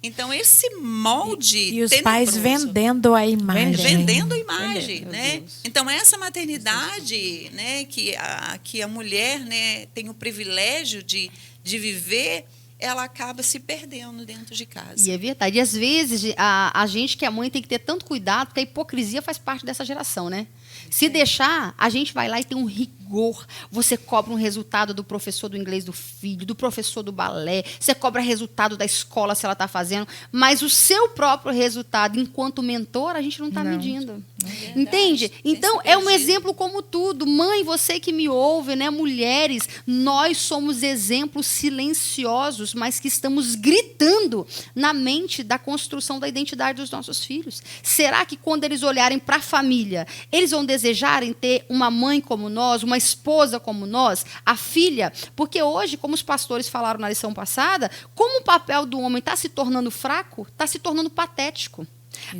Então, esse molde e os pais vendendo a imagem. Vendendo a imagem. Né? Então, essa maternidade, né, que a mulher, né, tem o privilégio de viver, ela acaba se perdendo dentro de casa. E é verdade. E, às vezes, a gente que é mãe tem que ter tanto cuidado, porque a hipocrisia faz parte dessa geração, né? Se deixar, a gente vai lá e tem um rigor. Você cobra um resultado do professor do inglês do filho, do professor do balé, você cobra resultado da escola se ela está fazendo, mas o seu próprio resultado, enquanto mentor, a gente não está medindo. É entende? Então, é um exemplo como tudo. Mãe, você que me ouve, né, mulheres, nós somos exemplos silenciosos, mas que estamos gritando na mente da construção da identidade dos nossos filhos. Será que quando eles olharem para a família, eles vão desejarem ter uma mãe como nós, uma esposa como nós, a filha? Porque hoje, como os pastores falaram na lição passada, como o papel do homem está se tornando fraco, está se tornando patético.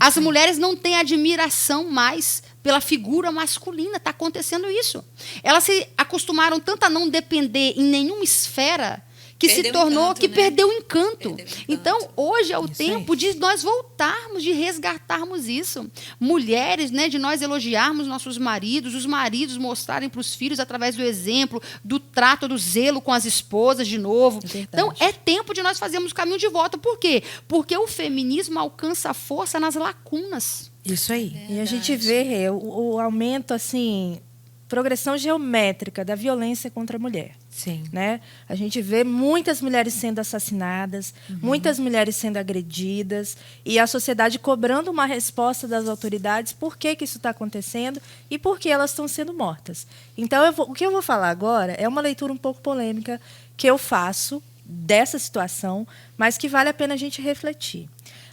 As mulheres não têm admiração mais pela figura masculina. Está acontecendo isso. Elas se acostumaram tanto a não depender em nenhuma esfera que se tornou, que perdeu o encanto. Então, hoje é o tempo de nós voltarmos, de resgatarmos isso. Mulheres, né, de nós elogiarmos nossos maridos, os maridos mostrarem para os filhos através do exemplo, do trato, do zelo com as esposas de novo. Então, é tempo de nós fazermos o caminho de volta. Por quê? Porque o feminismo alcança força nas lacunas. Isso aí. E a gente vê o aumento, assim, progressão geométrica da violência contra a mulher. Sim. Né? A gente vê muitas mulheres sendo assassinadas, muitas mulheres sendo agredidas, e a sociedade cobrando uma resposta das autoridades por que isso está acontecendo e por que elas estão sendo mortas. Então, o que eu vou falar agora é uma leitura um pouco polêmica que eu faço dessa situação, mas que vale a pena a gente refletir.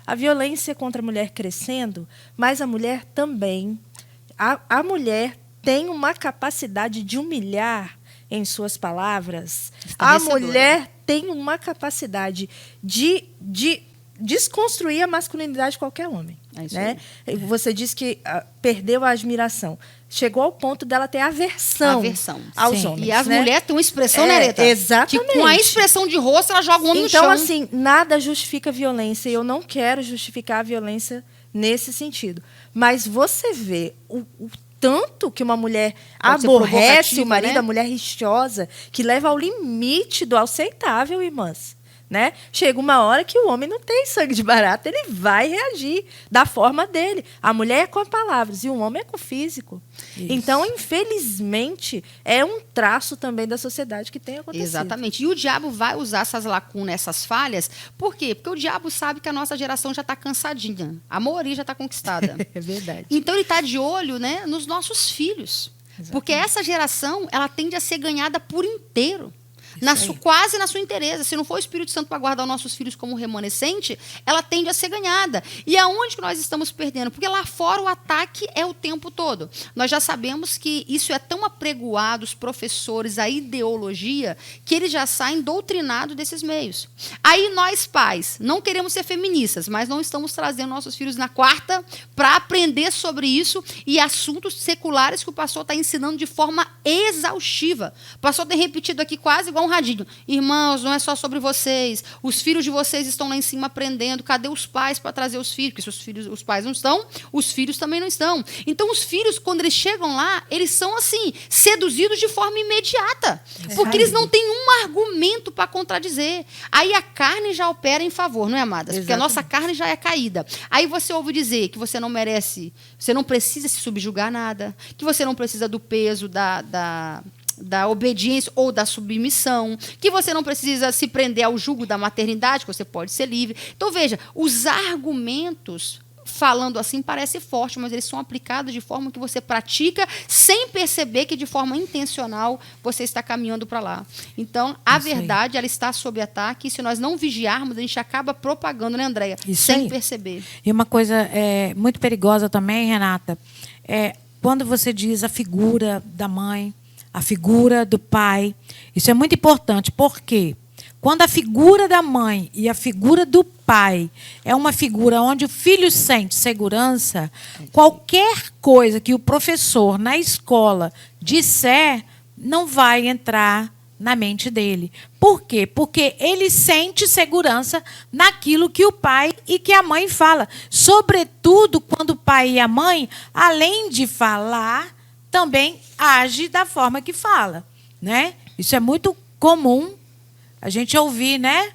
A violência contra a mulher crescendo, mas a mulher também, a mulher tem uma capacidade de humilhar em suas palavras. A mulher tem uma capacidade de desconstruir a masculinidade de qualquer homem. Né? Você disse que perdeu a admiração. Chegou ao ponto dela ter aversão aos homens. E as mulheres têm uma expressão, né, Areta? Exatamente. Que com a expressão de rosto, ela joga o homem no chão. Então, assim, nada justifica a violência. E eu não quero justificar a violência nesse sentido. Mas você vê o tanto que uma mulher aborrece o marido, né? A mulher rixosa, que leva ao limite do aceitável, irmãs. Né? Chega uma hora que o homem não tem sangue de barata, ele vai reagir da forma dele. A mulher é com palavras e o homem é com físico. Isso. Então, infelizmente, é um traço também da sociedade que tem acontecido. Exatamente. E o diabo vai usar essas lacunas, essas falhas. Por quê? Porque o diabo sabe que a nossa geração já está cansadinha. A maioria já está conquistada. É verdade. Então, ele está de olho, né, nos nossos filhos. Exatamente. Porque essa geração ela tende a ser ganhada por inteiro. quase na sua inteireza. Se não for o Espírito Santo para guardar os nossos filhos como remanescente, ela tende a ser ganhada. E aonde que nós estamos perdendo? Porque lá fora o ataque é o tempo todo. Nós já sabemos que isso é tão apregoado, os professores, a ideologia, que eles já saem doutrinados desses meios. Aí nós, pais, não queremos ser feministas, mas não estamos trazendo nossos filhos na quarta para aprender sobre isso e assuntos seculares que o pastor está ensinando de forma exaustiva. O pastor tem repetido aqui quase igual um radinho. Irmãos, não é só sobre vocês. Os filhos de vocês estão lá em cima aprendendo. Cadê os pais para trazer os filhos? Porque se os pais não estão, os filhos também não estão. Então, os filhos, quando eles chegam lá, eles são, assim, seduzidos de forma imediata. Porque eles não têm um argumento para contradizer. Aí a carne já opera em favor, não é, amadas? Porque a nossa carne já é caída. Aí você ouve dizer que você não merece, você não precisa se subjugar a nada, que você não precisa do peso da obediência ou da submissão, que você não precisa se prender ao jugo da maternidade, que você pode ser livre. Então, veja, os argumentos, falando assim, parece forte, mas eles são aplicados de forma que você pratica sem perceber que, de forma intencional, você está caminhando para lá. Então, a verdade, ela está sob ataque, e se nós não vigiarmos, a gente acaba propagando, né, Andréia? Sem perceber. E uma coisa muito perigosa também, Renata, quando você diz a figura da mãe, a figura do pai, isso é muito importante. Por quê? Quando a figura da mãe e a figura do pai é uma figura onde o filho sente segurança, qualquer coisa que o professor na escola disser não vai entrar na mente dele. Por quê? Porque ele sente segurança naquilo que o pai e que a mãe fala. Sobretudo quando o pai e a mãe, além de falar, também age da forma que fala, né? Isso é muito comum a gente ouvir, né?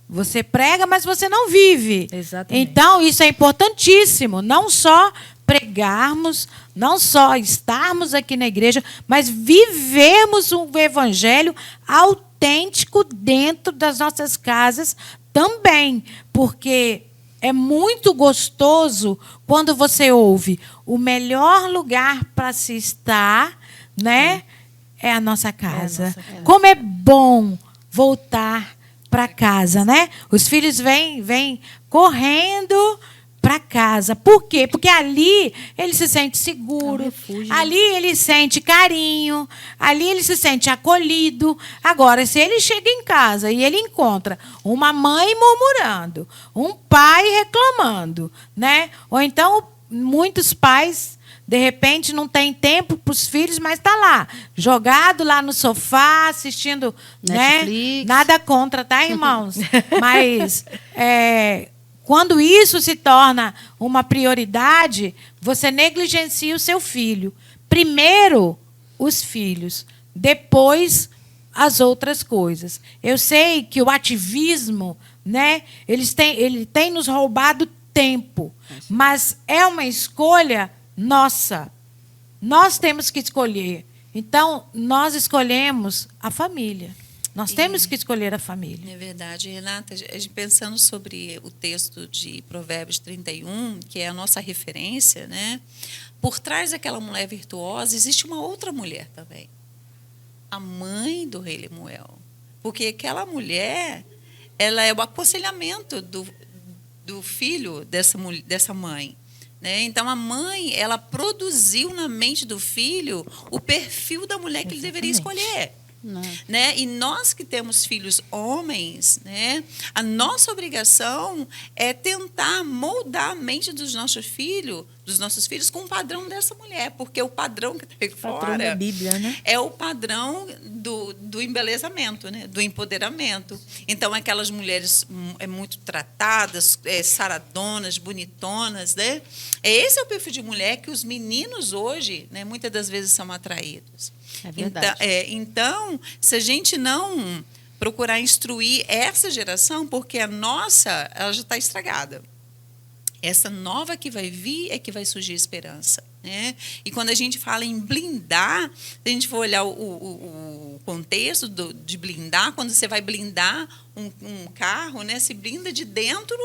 Você prega, mas você não vive. Exatamente. Então, isso é importantíssimo. Não só pregarmos, não só estarmos aqui na igreja, mas vivermos um evangelho autêntico dentro das nossas casas também. Porque é muito gostoso quando você ouve o melhor lugar para se estar, né? É a nossa casa. Como é bom voltar para casa, né? Os filhos vêm correndo para casa. Por quê? Porque ali ele se sente seguro, ali ele sente carinho, ali ele se sente acolhido. Agora, se ele chega em casa e ele encontra uma mãe murmurando, um pai reclamando, né? Ou então muitos pais de repente não tem tempo para os filhos, mas está lá, jogado lá no sofá, assistindo, Netflix. Né? Nada contra, tá, irmãos? Mas quando isso se torna uma prioridade, você negligencia o seu filho. Primeiro, os filhos, depois as outras coisas. Eu sei que o ativismo, né, ele tem nos roubado tempo, mas é uma escolha nossa. Nós temos que escolher. Então, nós escolhemos a família. Nós temos que escolher a família. É verdade, Renata. Pensando sobre o texto de Provérbios 31, que é a nossa referência, né? Por trás daquela mulher virtuosa, existe uma outra mulher também. A mãe do rei Lemuel. Porque aquela mulher, ela é o aconselhamento do filho dessa mãe. Então, a mãe, ela produziu na mente do filho o perfil da mulher que ele deveria escolher. Né? E nós que temos filhos homens, né, a nossa obrigação é tentar moldar a mente dos nossos filhos com o padrão dessa mulher, porque o padrão que está aí fora da Bíblia, né? É o padrão do embelezamento, né, do empoderamento. Então, aquelas mulheres muito tratadas, saradonas, bonitonas, né? Esse é o perfil de mulher que os meninos hoje, né, muitas das vezes são atraídos. É verdade. Então, se a gente não procurar instruir essa geração, porque a nossa, ela já está estragada. Essa nova que vai vir é que vai surgir esperança. Né? E quando a gente fala em blindar, se a gente for olhar o contexto de blindar, quando você vai blindar um carro, né, se blinda de dentro,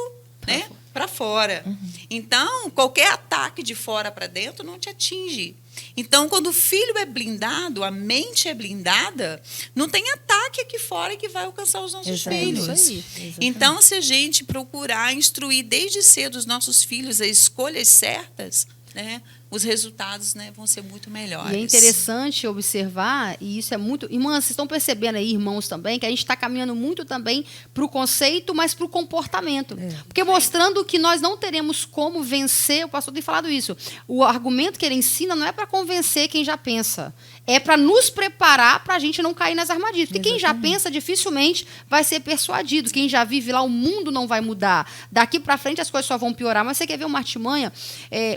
né, para fora. Então, qualquer ataque de fora para dentro não te atinge. Então, quando o filho é blindado, a mente é blindada, não tem ataque aqui fora que vai alcançar os nossos filhos. Isso aí, exatamente. Então, se a gente procurar instruir desde cedo os nossos filhos a escolhas certas, né, os resultados, né, vão ser muito melhores. E é interessante observar, e isso é muito... Irmãs, vocês estão percebendo aí, irmãos também, que a gente está caminhando muito também para o conceito, mas para o comportamento. Porque mostrando que nós não teremos como vencer, o pastor tem falado isso, o argumento que ele ensina não é para convencer quem já pensa, é para nos preparar para a gente não cair nas armadilhas. Porque quem já pensa dificilmente vai ser persuadido. Quem já vive lá, o mundo não vai mudar. Daqui para frente as coisas só vão piorar. Mas você quer ver uma artimanha?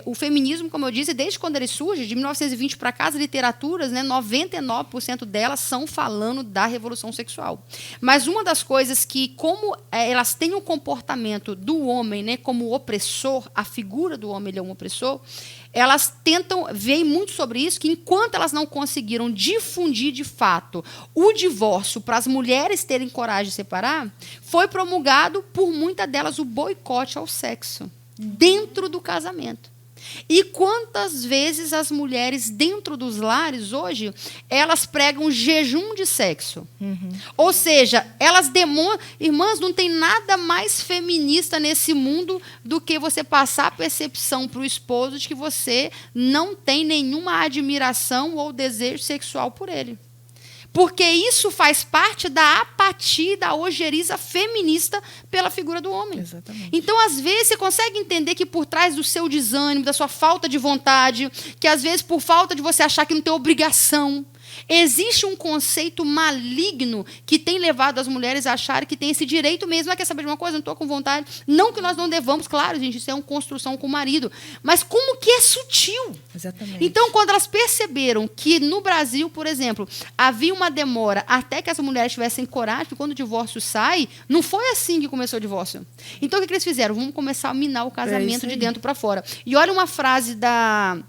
O feminismo, como eu disse, desde quando ele surge, de 1920 para cá, as literaturas, né, 99% delas são falando da revolução sexual. Mas uma das coisas que, como elas têm o comportamento do homem, né, como opressor, a figura do homem ele é um opressor, elas tentam, veem muito sobre isso, que enquanto elas não conseguiram difundir de fato o divórcio para as mulheres terem coragem de separar, foi promulgado por muitas delas o boicote ao sexo dentro do casamento. E quantas vezes as mulheres dentro dos lares hoje, elas pregam jejum de sexo. Ou seja, elas demonstram... Irmãs, não tem nada mais feminista nesse mundo do que você passar a percepção para o esposo de que você não tem nenhuma admiração ou desejo sexual por ele. Porque isso faz parte da apatia e da ojeriza feminista pela figura do homem. Exatamente. Então, às vezes, você consegue entender que por trás do seu desânimo, da sua falta de vontade, que às vezes por falta de você achar que não tem obrigação, existe um conceito maligno que tem levado as mulheres a acharem que tem esse direito mesmo. Quer saber de uma coisa? Não estou com vontade. Não que nós não devamos, claro, gente, isso é uma construção com o marido. Mas como que é sutil? Exatamente. Então, quando elas perceberam que no Brasil, por exemplo, havia uma demora até que as mulheres tivessem coragem, porque quando o divórcio sai, não foi assim que começou o divórcio. Então, o que eles fizeram? Vamos começar a minar o casamento de dentro para fora. E olha uma frase da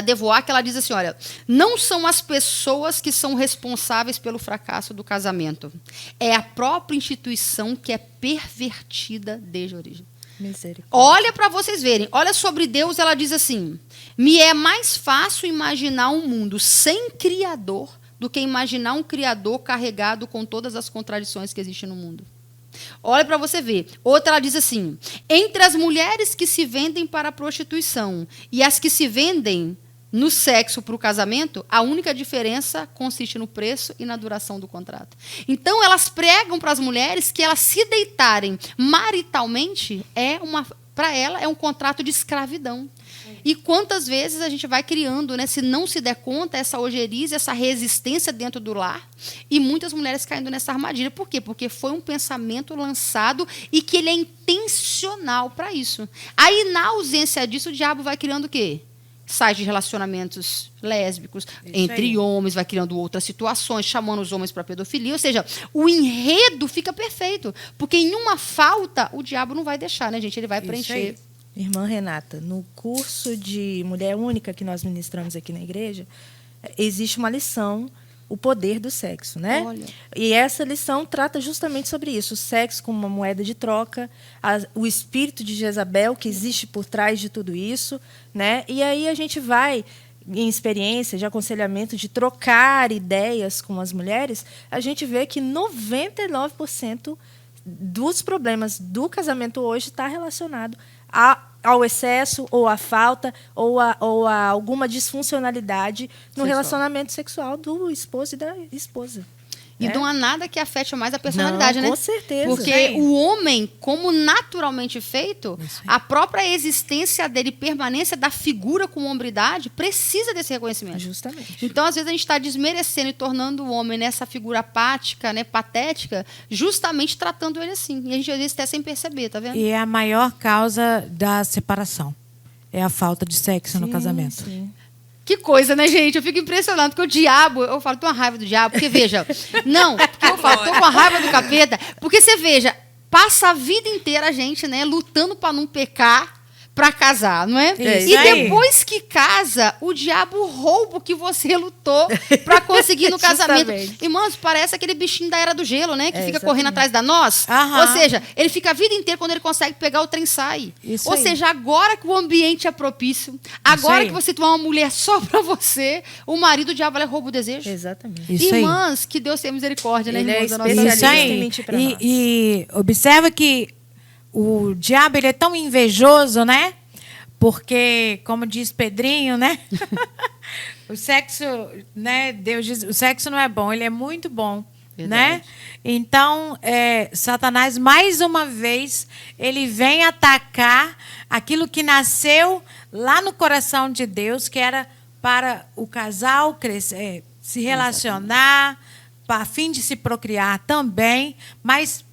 Devoar, que ela diz assim, olha, não são as pessoas que são responsáveis pelo fracasso do casamento. É a própria instituição que é pervertida desde a origem. Misericórdia. Olha para vocês verem. Olha, sobre Deus, ela diz assim, me é mais fácil imaginar um mundo sem Criador do que imaginar um Criador carregado com todas as contradições que existem no mundo. Olha para você ver. Outra, ela diz assim, entre as mulheres que se vendem para a prostituição e as que se vendem no sexo para o casamento, a única diferença consiste no preço e na duração do contrato. Então, elas pregam para as mulheres que elas se deitarem maritalmente, para ela, é um contrato de escravidão. E quantas vezes a gente vai criando, né, se não se der conta, essa ojeriza, essa resistência dentro do lar, e muitas mulheres caindo nessa armadilha. Por quê? Porque foi um pensamento lançado e que ele é intencional para isso. Aí, na ausência disso, o diabo vai criando o quê? Sites de relacionamentos lésbicos, entre homens, vai criando outras situações, chamando os homens para pedofilia. Ou seja, o enredo fica perfeito. Porque em uma falta, o diabo não vai deixar, né, gente? Ele vai preencher. Irmã Renata, no curso de Mulher Única que nós ministramos aqui na igreja, existe uma lição, o poder do sexo, né? Olha. E essa lição trata justamente sobre isso, o sexo como uma moeda de troca, o espírito de Jezabel que existe por trás de tudo isso, né? E aí a gente vai, em experiência de aconselhamento, de trocar ideias com as mulheres, a gente vê que 99% dos problemas do casamento hoje está relacionado ao excesso, ou à falta, ou a alguma disfuncionalidade no relacionamento sexual do esposo e da esposa. E não há nada que afete mais a personalidade, não, né? Com certeza. Porque o homem, como naturalmente feito, a própria existência dele, permanência da figura com hombridade, precisa desse reconhecimento. Justamente. Então, às vezes, a gente está desmerecendo e tornando o homem nessa figura apática, né, patética, justamente tratando ele assim. E a gente, às vezes, até sem perceber, tá vendo? E é a maior causa da separação. É a falta de sexo no casamento. Sim. Que coisa, né, gente? Eu fico impressionado, porque o diabo... Eu falo, tô com raiva do diabo, porque, veja... Não, porque eu falo, tô com a raiva do capeta, porque você veja, passa a vida inteira a gente, né, lutando para não pecar, para casar, não é? Isso E aí. depois que casa, o diabo rouba o que você lutou para conseguir no casamento. Justamente. Irmãos, parece aquele bichinho da Era do Gelo, né? Que fica exatamente. correndo atrás da nós. Aham. Ou seja, ele fica a vida inteira, quando ele consegue pegar o trem, sai. Isso Ou aí. seja, agora que o ambiente é propício, agora aí. que você tem uma mulher só para você, o marido, o diabo, rouba o desejo. Exatamente. Isso aí. Irmãs, que Deus tenha misericórdia, né, Ele é irmãos? da nossa especialista vida. Isso aí. em mentir pra nós. E observa que o diabo ele é tão invejoso, né? Porque, como diz Pedrinho, né? O sexo, né? Deus diz, o sexo não é bom, ele é muito bom, né? Então, Satanás mais uma vez ele vem atacar aquilo que nasceu lá no coração de Deus, que era para o casal crescer, se relacionar, a fim de se procriar também, mas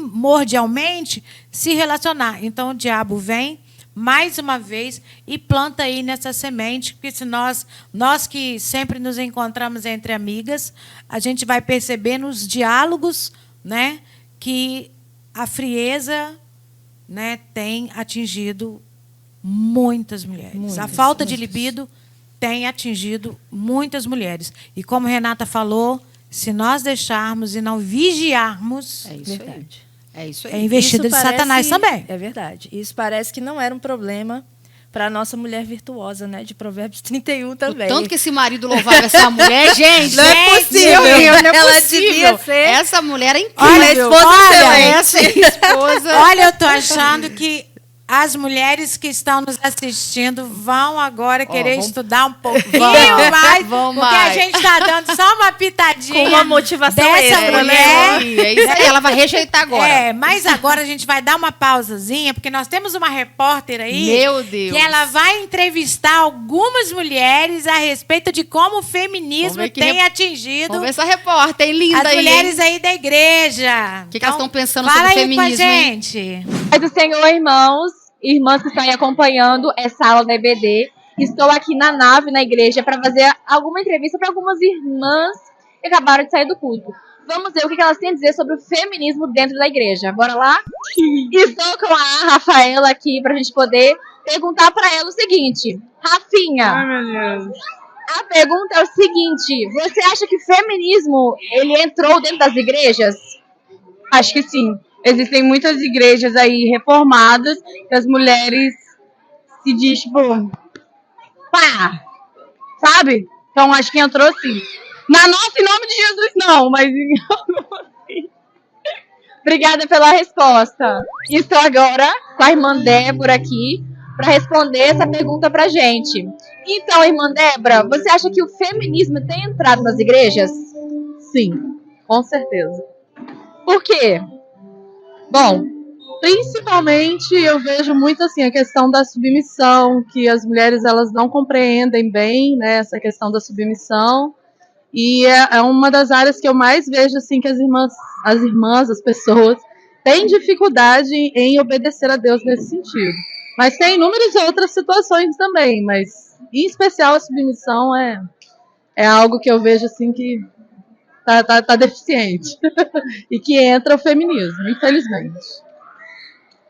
primordialmente se relacionar. Então o diabo vem mais uma vez e planta aí nessa semente, porque se nós que sempre nos encontramos entre amigas, a gente vai perceber nos diálogos, né, que a frieza, né, tem atingido muitas mulheres. A falta de libido tem atingido muitas mulheres. E como Renata falou, se nós deixarmos e não vigiarmos, É isso aí. É isso aí. é investida de Isso Satanás parece- também. É verdade. Isso parece que não era um problema para a nossa mulher virtuosa, né? De Provérbios 31 também. Tanto que esse marido louvava essa mulher, gente. Não é gente, possível. meu Deus, não é Ela possível. devia ser- Essa mulher é incrível. Olha, esposa essa esposa. Olha, eu tô achando que as mulheres que estão nos assistindo vão agora querer vamos- estudar um pouquinho Vão, mais, vão porque mais. a gente está dando só uma pitadinha Com uma motivação dessa extra, mulher. né? É isso aí, ela vai rejeitar agora. Mas agora a gente vai dar uma pausazinha, porque nós temos uma repórter aí. Meu Deus. Que ela vai entrevistar algumas mulheres a respeito de como o Vamos feminismo ver que tem rep- atingido Vamos ver essa repórter, hein? Linda as aí, mulheres hein? aí da igreja. O que elas estão pensando fala sobre aí feminismo, com a hein? gente. Paz do Senhor, irmãos, irmãs que estão aí acompanhando essa aula da EBD. Estou aqui na nave, na igreja, para fazer alguma entrevista para algumas irmãs que acabaram de sair do culto. Vamos ver o que elas têm a dizer sobre o feminismo dentro da igreja. Bora lá? Estou com a Rafaela aqui para a gente poder perguntar para ela o seguinte. Rafinha, a pergunta é o seguinte. Você acha que o feminismo ele entrou dentro das igrejas? Acho que sim. Existem muitas igrejas aí reformadas que as mulheres se diz, tipo, pá, sabe? Então acho que entrou sim. Na nossa, em nome de Jesus, não, mas Obrigada pela resposta. Estou agora com a irmã Débora aqui para responder essa pergunta pra gente. Então, irmã Débora, você acha que o feminismo tem entrado nas igrejas? sim, com certeza. Por quê? Bom, principalmente eu vejo muito assim a questão da submissão, que as mulheres elas não compreendem bem, né, essa questão da submissão. E é uma das áreas que eu mais vejo assim que as pessoas têm dificuldade em obedecer a Deus nesse sentido. Mas tem inúmeras outras situações também, mas em especial a submissão é algo que eu vejo assim que tá deficiente. E que entra o feminismo, infelizmente.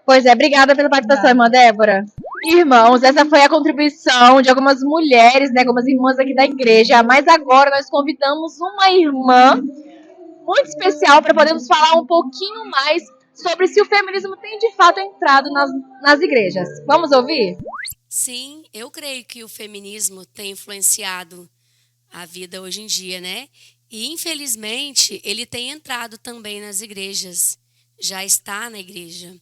Pois é, obrigada pela participação, irmã Débora. Irmãos, essa foi a contribuição de algumas mulheres, né, algumas irmãs aqui da igreja. Mas agora nós convidamos uma irmã muito especial para podermos falar um pouquinho mais sobre se o feminismo tem de fato entrado nas igrejas. Vamos ouvir? Sim, eu creio que o feminismo tem influenciado a vida hoje em dia, né? E, infelizmente, ele tem entrado também nas igrejas, já está na igreja.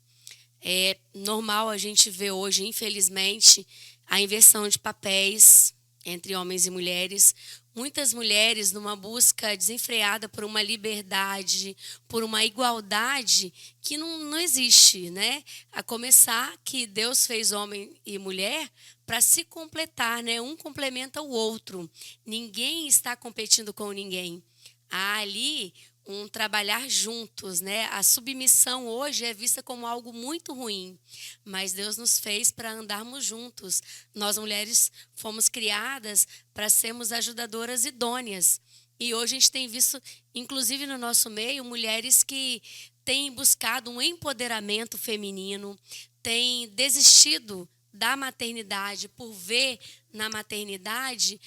É normal a gente ver hoje, infelizmente, a inversão de papéis entre homens e mulheres. Muitas mulheres numa busca desenfreada por uma liberdade, por uma igualdade que não existe, né? A começar que Deus fez homem e mulher para se completar, né? Um complementa o outro. Ninguém está competindo com ninguém. Há ali um trabalhar juntos, né? A submissão hoje é vista como algo muito ruim, mas Deus nos fez para andarmos juntos. Nós mulheres fomos criadas para sermos ajudadoras idôneas. E hoje a gente tem visto, inclusive no nosso meio, mulheres que tem buscado um empoderamento feminino, tem desistido da maternidade por ver na maternidade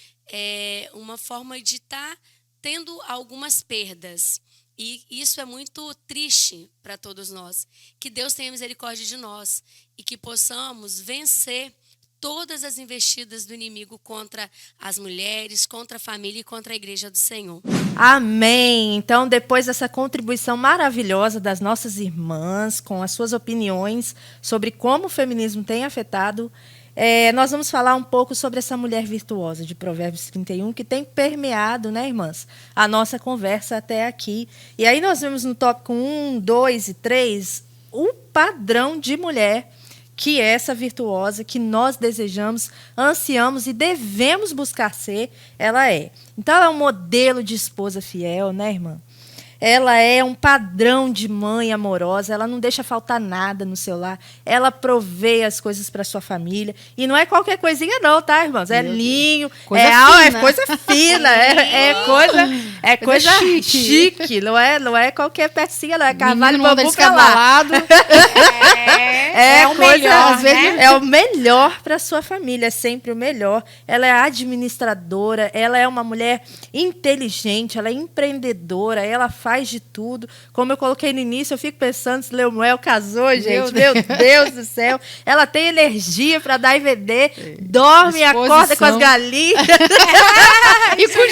uma forma de estar tendo algumas perdas. E isso é muito triste para todos nós. Que Deus tenha misericórdia de nós e que possamos vencer todas as investidas do inimigo contra as mulheres, contra a família e contra a igreja do Senhor. Amém. Então, depois dessa contribuição maravilhosa das nossas irmãs, com as suas opiniões sobre como o feminismo tem afetado, nós vamos falar um pouco sobre essa mulher virtuosa de Provérbios 31, que tem permeado, né, irmãs, a nossa conversa até aqui. E aí nós vemos no tópico 1, 2 e 3 o padrão de mulher que é essa virtuosa, que nós desejamos, ansiamos e devemos buscar ser, ela é. Então, ela é um modelo de esposa fiel, né, irmã? Ela é um padrão de mãe amorosa, ela não deixa faltar nada no seu lar, ela provê as coisas para sua família. E não é qualquer coisinha não, tá, irmãos? É linho, é coisa fina, é coisa chique. Não é qualquer pecinha, não é cavalo bambu pra lá. É o melhor, às vezes, é o melhor para sua família, é sempre o melhor. Ela é administradora, ela é uma mulher inteligente, ela é empreendedora, ela faz de tudo. Como eu coloquei no início, eu fico pensando se Lemuel casou, gente. Meu Deus do céu. Ela tem energia para dar e vender, dorme e acorda com as galinhas. E com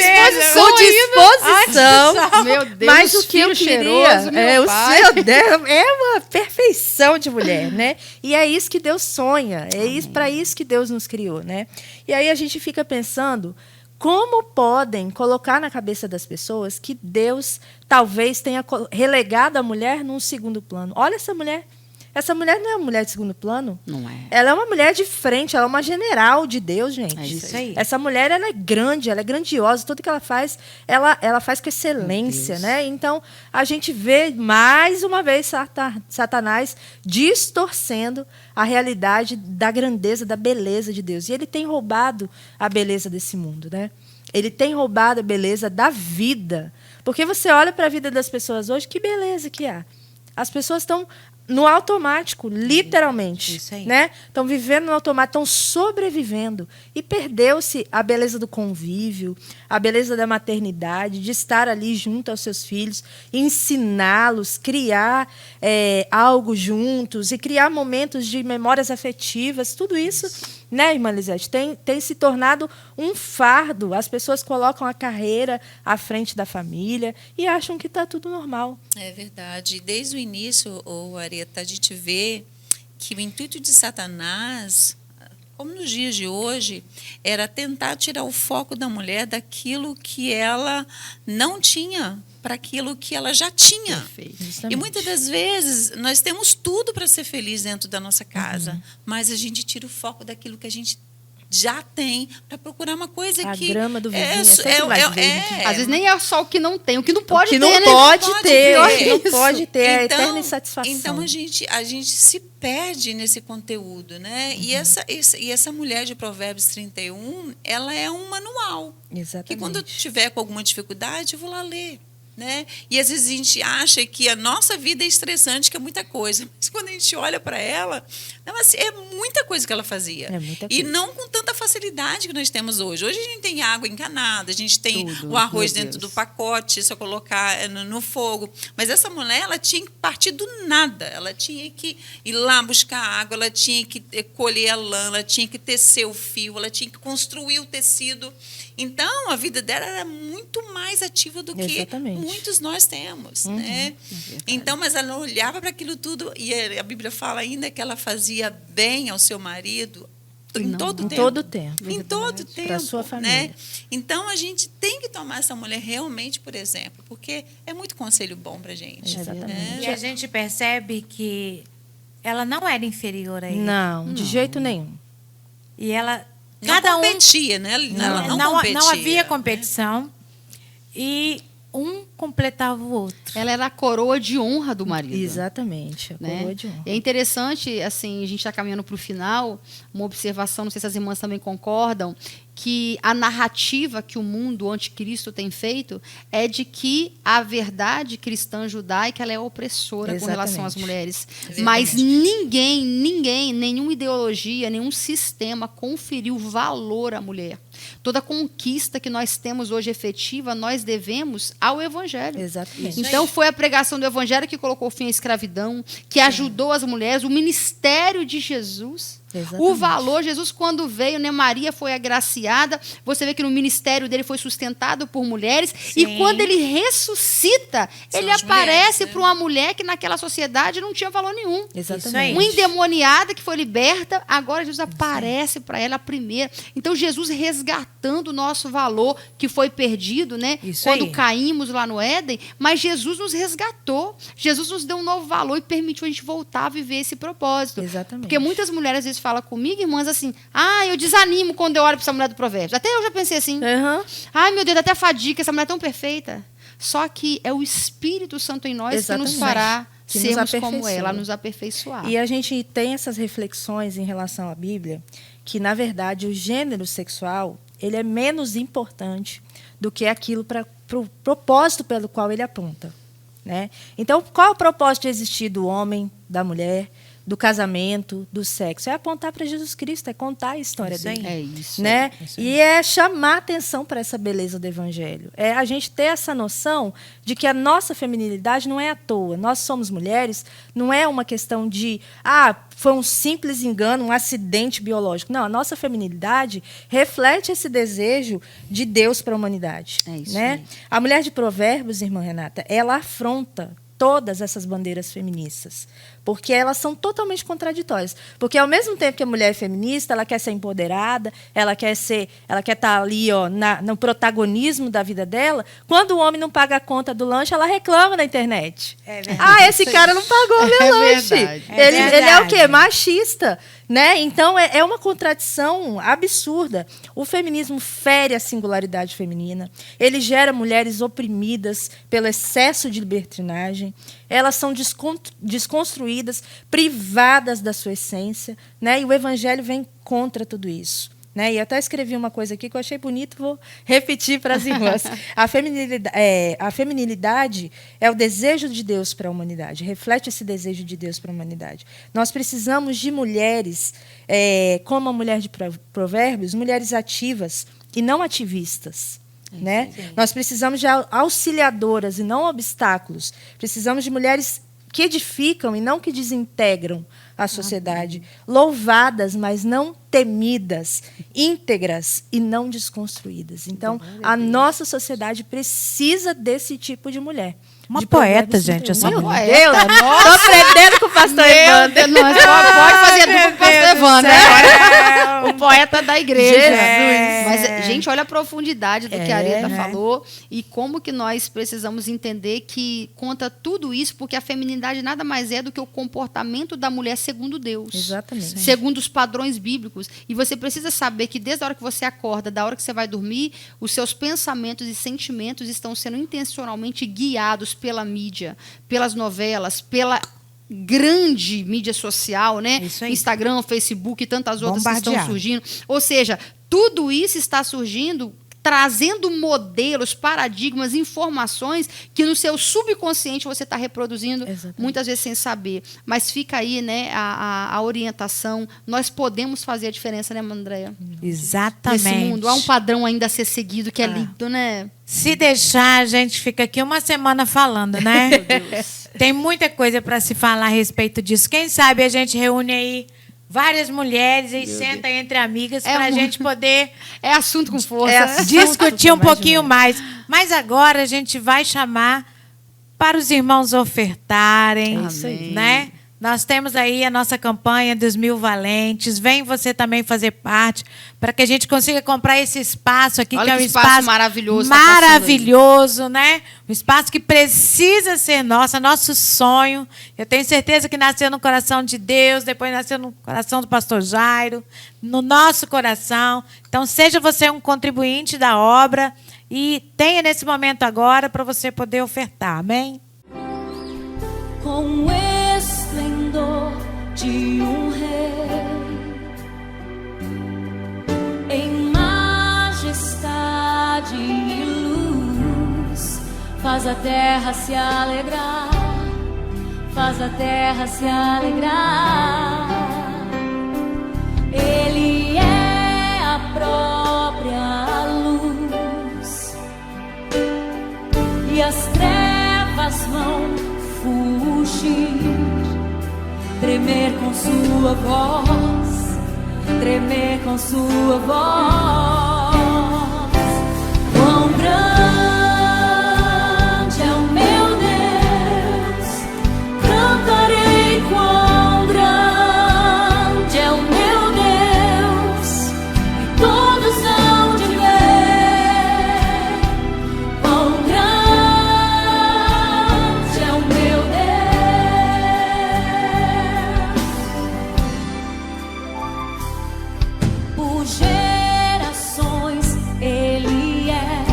disposição. Meu Deus, mas o que eu queria é uma perfeição de mulher, né? E é isso que Deus sonha, para isso que Deus nos criou, né? E aí a gente fica pensando como podem colocar na cabeça das pessoas que Deus talvez tenha relegado a mulher num segundo plano. Olha essa mulher. Essa mulher não é uma mulher de segundo plano. Não é. Ela é uma mulher de frente, ela é uma general de Deus, gente. É isso aí. Essa mulher, ela é grande, ela é grandiosa. Tudo que ela faz, ela faz com excelência, né? Então, a gente vê mais uma vez Satanás distorcendo a realidade da grandeza, da beleza de Deus. E ele tem roubado a beleza desse mundo, né? Ele tem roubado a beleza da vida. Porque você olha para a vida das pessoas hoje, que beleza que há. As pessoas estão no automático, literalmente. Isso aí. Né? Estão vivendo no automático, estão sobrevivendo. E perdeu-se a beleza do convívio, a beleza da maternidade, de estar ali junto aos seus filhos, ensiná-los, criar algo juntos e criar momentos de memórias afetivas. Tudo isso, né, irmã Lisete, tem se tornado um fardo. As pessoas colocam a carreira à frente da família e acham que está tudo normal. É verdade. Desde o início, Arieta, a gente vê que o intuito de Satanás, como nos dias de hoje, era tentar tirar o foco da mulher daquilo que ela não tinha para aquilo que ela já tinha. Perfeito. E muitas das vezes nós temos tudo para ser feliz dentro da nossa casa, mas a gente tira o foco daquilo que a gente já tem para procurar uma coisa a que grama do vizinho é sempre mais verde. Às vezes nem é só o que não tem, o que não pode ter, não né? pode ter, não pode ter a eterna insatisfação. Então a gente se perde nesse conteúdo, né? E essa mulher de Provérbios 31, ela é um manual. Exatamente. Que quando eu tiver com alguma dificuldade, eu vou lá ler. Né? E às vezes a gente acha que a nossa vida é estressante, que é muita coisa, mas quando a gente olha para ela, não, assim, é muita coisa que ela fazia. E não com tanta facilidade que nós temos hoje. Hoje a gente tem água encanada, a gente tem o arroz dentro do pacote, só colocar no fogo. Mas essa mulher, ela tinha que partir do nada, ela tinha que ir lá buscar água, ela tinha que colher a lã, ela tinha que tecer o fio, ela tinha que construir o tecido. Então, a vida dela era muito mais ativa do que muitos nós temos. Né? Então, mas ela olhava para aquilo tudo, e a Bíblia fala ainda que ela fazia bem ao seu marido em todo tempo. Em todo tempo. Para a sua família. Né? Então, a gente tem que tomar essa mulher realmente por exemplo, porque é muito conselho bom para a gente. E a gente percebe que ela não era inferior a ele. Não, de jeito nenhum. E ela... Não competia, né? Ela não competia. Não havia competição. E um completava o outro. Ela era a coroa de honra do marido. Exatamente, a Né? coroa de honra. É interessante, assim, a gente está caminhando para o final, uma observação, não sei se as irmãs também concordam, que a narrativa que o mundo anticristo tem feito é de que a verdade cristã judaica ela é opressora com relação às mulheres. Mas ninguém, nenhuma ideologia, nenhum sistema conferiu valor à mulher. Toda conquista que nós temos hoje efetiva, nós devemos ao Evangelho. Exatamente. Então, foi a pregação do Evangelho que colocou fim à escravidão, que ajudou as mulheres, o ministério de Jesus. Exatamente. O valor, Jesus quando veio, né, Maria foi agraciada, você vê que no ministério dele foi sustentado por mulheres, e quando ele ressuscita, ele aparece para uma mulher que naquela sociedade não tinha valor nenhum. Exatamente. Uma endemoniada que foi liberta, agora Jesus aparece para ela a primeira. Então, Jesus resgatando o nosso valor que foi perdido, né? Quando caímos lá no Éden, mas Jesus nos resgatou. Jesus nos deu um novo valor e permitiu a gente voltar a viver esse propósito. Exatamente. Porque muitas mulheres às vezes falam comigo, irmãs, assim, eu desanimo quando eu olho para essa mulher do Provérbios. Até eu já pensei assim, ai meu Deus, até fadiga, essa mulher é tão perfeita. Só que é o Espírito Santo em nós que nos fará sermos como ela, nos aperfeiçoar. E a gente tem essas reflexões em relação à Bíblia, que, na verdade, o gênero sexual ele é menos importante do que aquilo para o propósito pelo qual ele aponta. Né? Então, qual é o propósito de existir do homem, da mulher, do casamento, do sexo? É apontar para Jesus Cristo, é contar a história dele. É isso. Né? E é chamar a atenção para essa beleza do Evangelho. É a gente ter essa noção de que a nossa feminilidade não é à toa. Nós somos mulheres, não é uma questão de foi um simples engano, um acidente biológico. Não, a nossa feminilidade reflete esse desejo de Deus para a humanidade. É isso, né? A mulher de Provérbios, irmã Renata, ela afronta todas essas bandeiras feministas, porque elas são totalmente contraditórias. Porque, ao mesmo tempo que a mulher é feminista, ela quer ser empoderada, ela quer estar ali no protagonismo da vida dela, quando o homem não paga a conta do lanche, ela reclama na internet. Esse cara não pagou meu lanche. Ele é o quê? Machista. Né? Então, é uma contradição absurda. O feminismo fere a singularidade feminina, ele gera mulheres oprimidas pelo excesso de libertinagem, elas são desconstruídas, privadas da sua essência, né? E o Evangelho vem contra tudo isso. Né? E até escrevi uma coisa aqui que eu achei bonito, vou repetir para as irmãs. A feminilidade é o desejo de Deus para a humanidade, reflete esse desejo de Deus para a humanidade. Nós precisamos de mulheres, como a mulher de Provérbios, mulheres ativas e não ativistas. Né? Nós precisamos de auxiliadoras e não obstáculos. Precisamos de mulheres que edificam e não que desintegram a sociedade. Louvadas, mas não temidas. Íntegras e não desconstruídas. Então, a nossa sociedade precisa desse tipo de mulher. Uma poeta, gente. Eu sou Meu poeta. Deus, estou aprendendo com o pastor Evandro. Pode fazer dupla com o pastor Evandro, né? O poeta da igreja. Jesus. Mas, gente, olha a profundidade do que a Areta falou e como que nós precisamos entender que conta tudo isso, porque a feminilidade nada mais é do que o comportamento da mulher segundo Deus. Exatamente. Segundo os padrões bíblicos. E você precisa saber que desde a hora que você acorda, da hora que você vai dormir, os seus pensamentos e sentimentos estão sendo intencionalmente guiados pela mídia, pelas novelas, pela grande mídia social, né? Instagram, Facebook e tantas outras que estão surgindo. Ou seja, tudo isso está surgindo, trazendo modelos, paradigmas, informações que no seu subconsciente você está reproduzindo, muitas vezes sem saber. Mas fica aí, né, a orientação. Nós podemos fazer a diferença, né, Andréia? Exatamente. Nesse mundo. Há um padrão ainda a ser seguido que é lindo, né? Se deixar, a gente fica aqui uma semana falando, né? Meu Deus. Tem muita coisa para se falar a respeito disso. Quem sabe a gente reúne aí várias mulheres e senta entre amigas para a gente poder... É assunto com força. Discutir um pouquinho mais. Mas agora a gente vai chamar para os irmãos ofertarem. Né? Nós temos aí a nossa campanha dos 1000 valentes. Vem você também fazer parte para que a gente consiga comprar esse espaço aqui, Olha que é um que espaço maravilhoso. Maravilhoso, né? Um espaço que precisa ser nosso, é nosso sonho. Eu tenho certeza que nasceu no coração de Deus, depois nasceu no coração do pastor Jairo, no nosso coração. Então, seja você um contribuinte da obra e tenha nesse momento agora para você poder ofertar. Amém? Com o esplendor de um rei, em majestade e luz, faz a terra se alegrar, faz a terra se alegrar. Ele é a própria luz, e as trevas vão fugir, tremer com sua voz, tremer com sua voz. Quão grande é o meu Deus, cantarei quão grande é o meu Deus, e todos hão de ver quão grande é o meu Deus. Por gerações Ele é,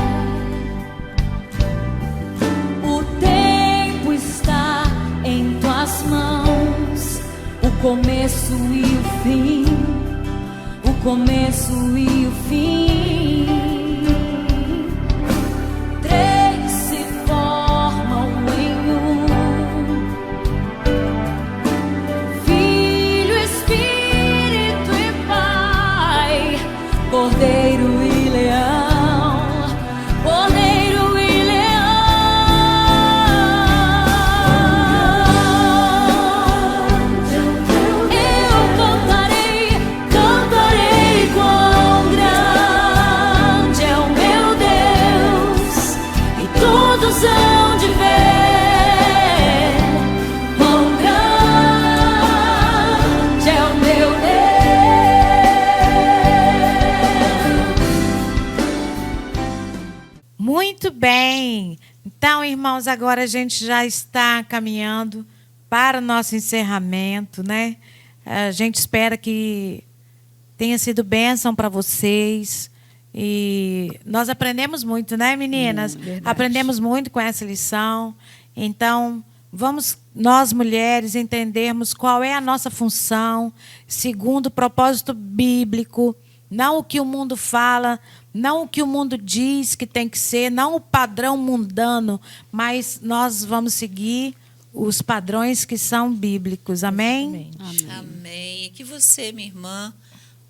o tempo está em tuas mãos, o começo e o fim, o começo e o fim. Três se formam em um: Filho, Espírito e Pai, Cordeiro e Leão, Cordeiro e Leão. Eu cantarei, cantarei quão grande é o meu Deus, e todos hão de ver quão grande é o meu Deus. Muito bem. Então, irmãos, agora a gente já está caminhando para o nosso encerramento, né? A gente espera que tenha sido bênção para vocês. E nós aprendemos muito, né, meninas? Verdade. Aprendemos muito com essa lição. Então, vamos, nós mulheres, entendermos qual é a nossa função, segundo o propósito bíblico, não o que o mundo fala, não o que o mundo diz que tem que ser, não o padrão mundano, mas nós vamos seguir os padrões que são bíblicos. Amém? Amém. E que você, minha irmã,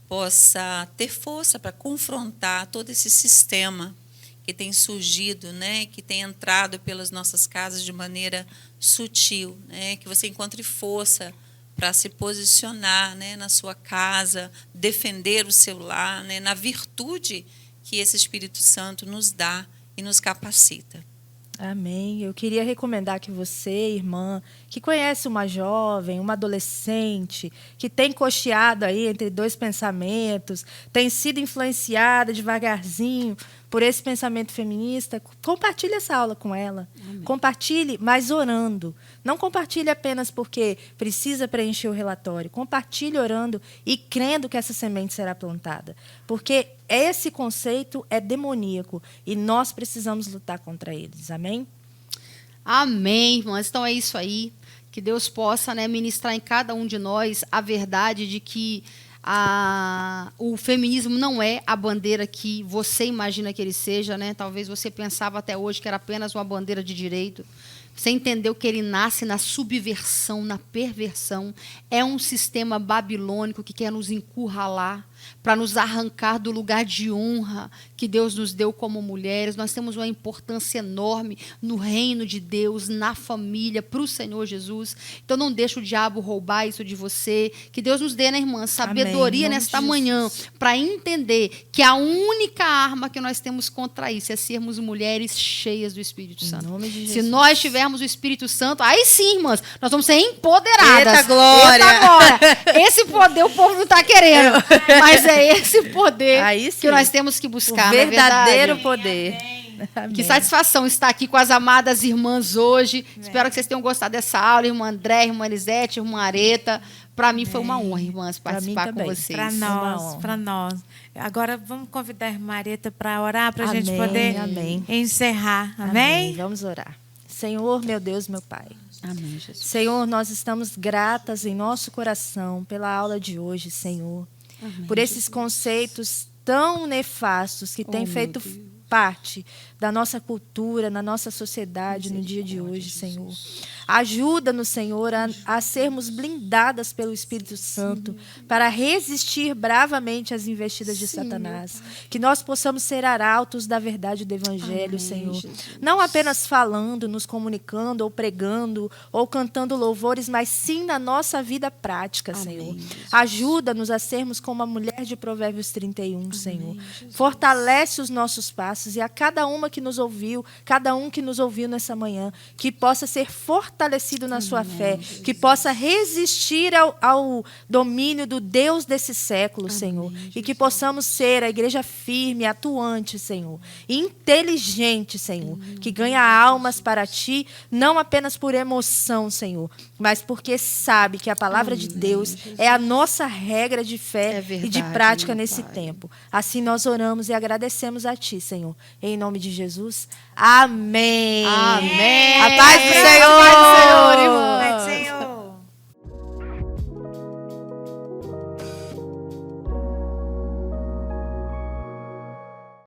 possa ter força para confrontar todo esse sistema que tem surgido, né, que tem entrado pelas nossas casas de maneira sutil, né, que você encontre força para se posicionar, né, na sua casa, defender o seu lar, né, na virtude que esse Espírito Santo nos dá e nos capacita. Amém. Eu queria recomendar que você, irmã, que conhece uma jovem, uma adolescente, que tem cocheado aí entre dois pensamentos, tem sido influenciada devagarzinho por esse pensamento feminista, compartilhe essa aula com ela. Amém. Compartilhe, mas orando. Não compartilhe apenas porque precisa preencher o relatório. Compartilhe orando e crendo que essa semente será plantada. Porque esse conceito é demoníaco e nós precisamos lutar contra eles. Amém? Amém, irmãs. Então é isso aí. Que Deus possa, né, ministrar em cada um de nós a verdade de que o feminismo não é a bandeira que você imagina que ele seja, né? Talvez você pensava até hoje que era apenas uma bandeira de direito. Você entendeu que ele nasce na subversão, na perversão. É um sistema babilônico que quer nos encurralar, para nos arrancar do lugar de honra que Deus nos deu como mulheres. Nós temos uma importância enorme no reino de Deus, na família, para o Senhor Jesus. Então não deixe o diabo roubar isso de você. Que Deus nos dê, né, irmã, sabedoria nesta manhã para entender que a única arma que nós temos contra isso é sermos mulheres cheias do Espírito Santo. Em nome de Jesus. Se nós tivermos o Espírito Santo, aí sim, irmãs, nós vamos ser empoderadas. Eita glória! Eita glória! Esse poder o povo não está querendo. Mas é esse poder que nós temos que buscar. O verdadeiro poder. Amém. Que satisfação estar aqui com as amadas irmãs hoje. Espero que vocês tenham gostado dessa aula. Irmã André, irmã Elisete, irmã Areta. Para mim foi uma honra, irmãs, participar com também. vocês. Para nós, para nós. Agora vamos convidar a irmã Areta para orar, para a gente poder encerrar. Amém? Vamos orar. Senhor, meu Deus, meu Pai. Amém, Jesus. Senhor, nós estamos gratas em nosso coração pela aula de hoje, Senhor. Amém, por esses conceitos tão nefastos que têm feito parte da nossa cultura, na nossa sociedade, no dia de hoje, Senhor. Ajuda-nos, Senhor, a sermos blindadas pelo Espírito Santo para resistir bravamente às investidas de Satanás. Que nós possamos ser arautos da verdade do Evangelho, Senhor. Não apenas falando, nos comunicando, ou pregando, ou cantando louvores, mas sim na nossa vida prática, Senhor. Ajuda-nos a sermos como a mulher de Provérbios 31, Senhor. Fortalece os nossos passos e a cada uma que nos ouviu, cada um que nos ouviu nessa manhã, que possa ser fortalecido na sua fé, que possa resistir ao domínio do Deus desse século, Senhor, e que possamos ser a igreja firme, atuante, Senhor, inteligente, Senhor, que ganha almas para Ti, não apenas por emoção, Senhor, mas porque sabe que a palavra de Deus é a nossa regra de fé e de prática nesse tempo. Assim nós oramos e agradecemos a Ti, Senhor. Em nome de Jesus. Amém. Amém. A paz do Senhor.